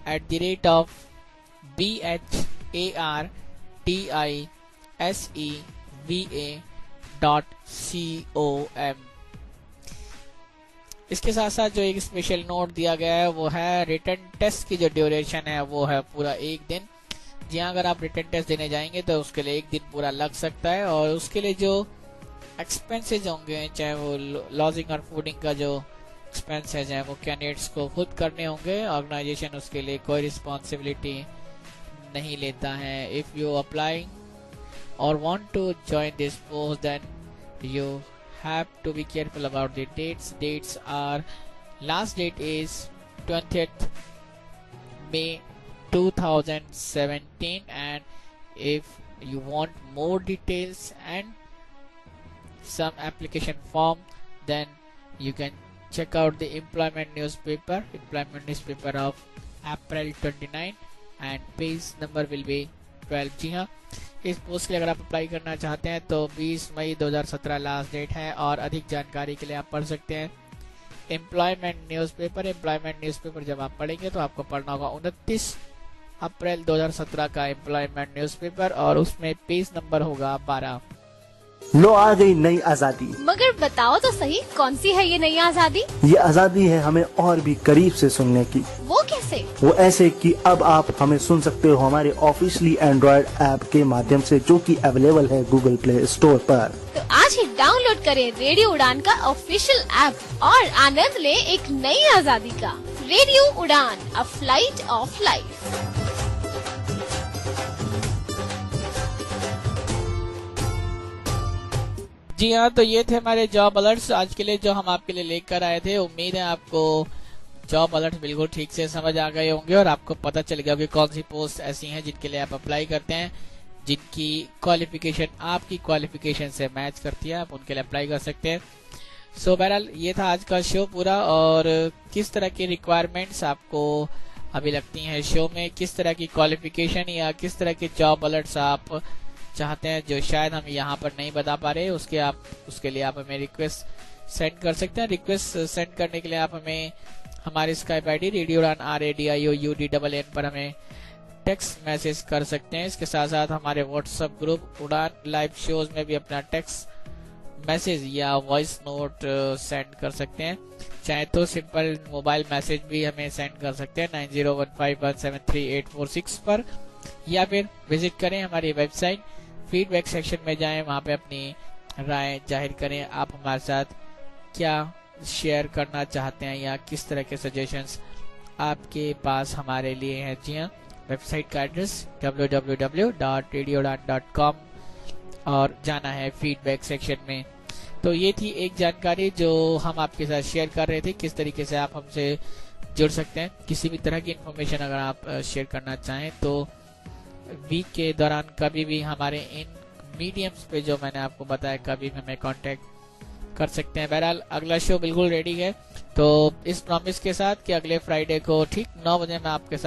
admin@bhartiseva.com। इसके साथ साथ जो एक स्पेशल नोट दिया गया है वो है रिटन टेस्ट की जो ड्यूरेशन है वो है पूरा 1 दिन। जी हाँ, अगर आप रिटन टेस्ट देने जाएंगे तो उसके लिए 1 दिन पूरा लग सकता है और उसके लिए जो एक्सपेंसेस होंगे, चाहे वो लॉजिंग और फूडिंग का जो एक्सपेंसेस है वो कैंडिडेट्स को खुद करने होंगे। ऑर्गेनाइजेशन उसके लिए कोई रिस्पॉन्सिबिलिटी नहीं लेता है। इफ यू अप्लाई और want to join this post then you have to be careful about the dates. Dates are, last date is 20th May 2017, and if you want more details and some application form, then you can check out the employment newspaper of April 29 and page number will be 12. जी हाँ, इस post के लिए अगर आप apply करना चाहते हैं तो 20 मई 2017 लास्ट डेट है, और अधिक जानकारी के लिए आप पढ़ सकते हैं एम्प्लॉयमेंट न्यूज़पेपर। जब आप पढ़ेंगे तो आपको पढ़ना होगा 29 अप्रैल 2017 का एम्प्लॉयमेंट न्यूज़पेपर, और उसमें पेज नंबर होगा 12। लो आ गई नई आजादी। मगर बताओ तो सही, कौन सी है ये नई आजादी? ये आजादी है हमें और भी करीब से सुनने की। वो कैसे? वो ऐसे कि अब आप हमें सुन सकते हो हमारे ऑफिशियली एंड्रॉइड ऐप के माध्यम से, जो कि अवेलेबल है गूगल प्ले स्टोर पर। तो आज ही डाउनलोड करें रेडियो उड़ान का ऑफिशियल ऐप और आनंद लें एक नई आजादी का। रेडियो उड़ान, अ फ्लाइट ऑफ लाइफ। जी हाँ, तो ये थे हमारे जॉब अलर्ट्स आज के लिए जो हम आपके लिए लेकर आए थे। उम्मीद है आपको जॉब अलर्ट बिल्कुल ठीक से समझ आ गए होंगे और आपको पता चल गया कि कौन सी पोस्ट ऐसी हैं जिनके लिए आप अप्लाई करते हैं, जिनकी क्वालिफिकेशन आपकी क्वालिफिकेशन से मैच करती है, आप उनके लिए अप्लाई कर सकते हैं। सो बहरहाल ये था आज का शो पूरा, और किस तरह की रिक्वायरमेंट्स आपको अभी लगती हैं शो में, किस तरह की क्वालिफिकेशन या किस तरह के जॉब अलर्ट्स आप चाहते हैं जो शायद हम यहाँ पर नहीं बता पा रहे, उसके लिए आप हमें रिक्वेस्ट सेंड कर सकते हैं। रिक्वेस्ट सेंड करने के लिए आप हमें हमारे स्काइप आईडी रेडियो उड़ान RADIOUDAN पर हमें टेक्स्ट मैसेज कर सकते हैं। इसके साथ साथ हमारे व्हाट्सएप ग्रुप उड़ान लाइव शोज में भी अपना टेक्स्ट मैसेज या वॉइस नोट सेंड कर सकते हैं। चाहे तो सिंपल मोबाइल मैसेज भी हमें सेंड कर सकते हैं 9015173846 पर, या फिर विजिट करें हमारी वेबसाइट, फीडबैक सेक्शन में जाएं, वहां पे अपनी राय जाहिर करें। आप हमारे साथ क्या शेयर करना चाहते हैं या किस तरह के सजेशंस आपके पास हमारे लिए हैं। जी हाँ, वेबसाइट का एड्रेस www.radioudan.com और जाना है फीडबैक सेक्शन में। तो ये थी एक जानकारी जो हम आपके साथ शेयर कर रहे थे, किस तरीके से आप हमसे जुड़ सकते हैं। किसी भी तरह की इंफॉर्मेशन अगर आप शेयर करना चाहें तो वीक के दौरान कभी भी हमारे इन मीडियम्स पे जो मैंने आपको बताया, कभी भी हमें कांटेक्ट कर सकते हैं। बहरहाल अगला शो बिल्कुल रेडी है, तो इस प्रॉमिस के साथ कि अगले फ्राइडे को ठीक 9 बजे मैं आपके साथ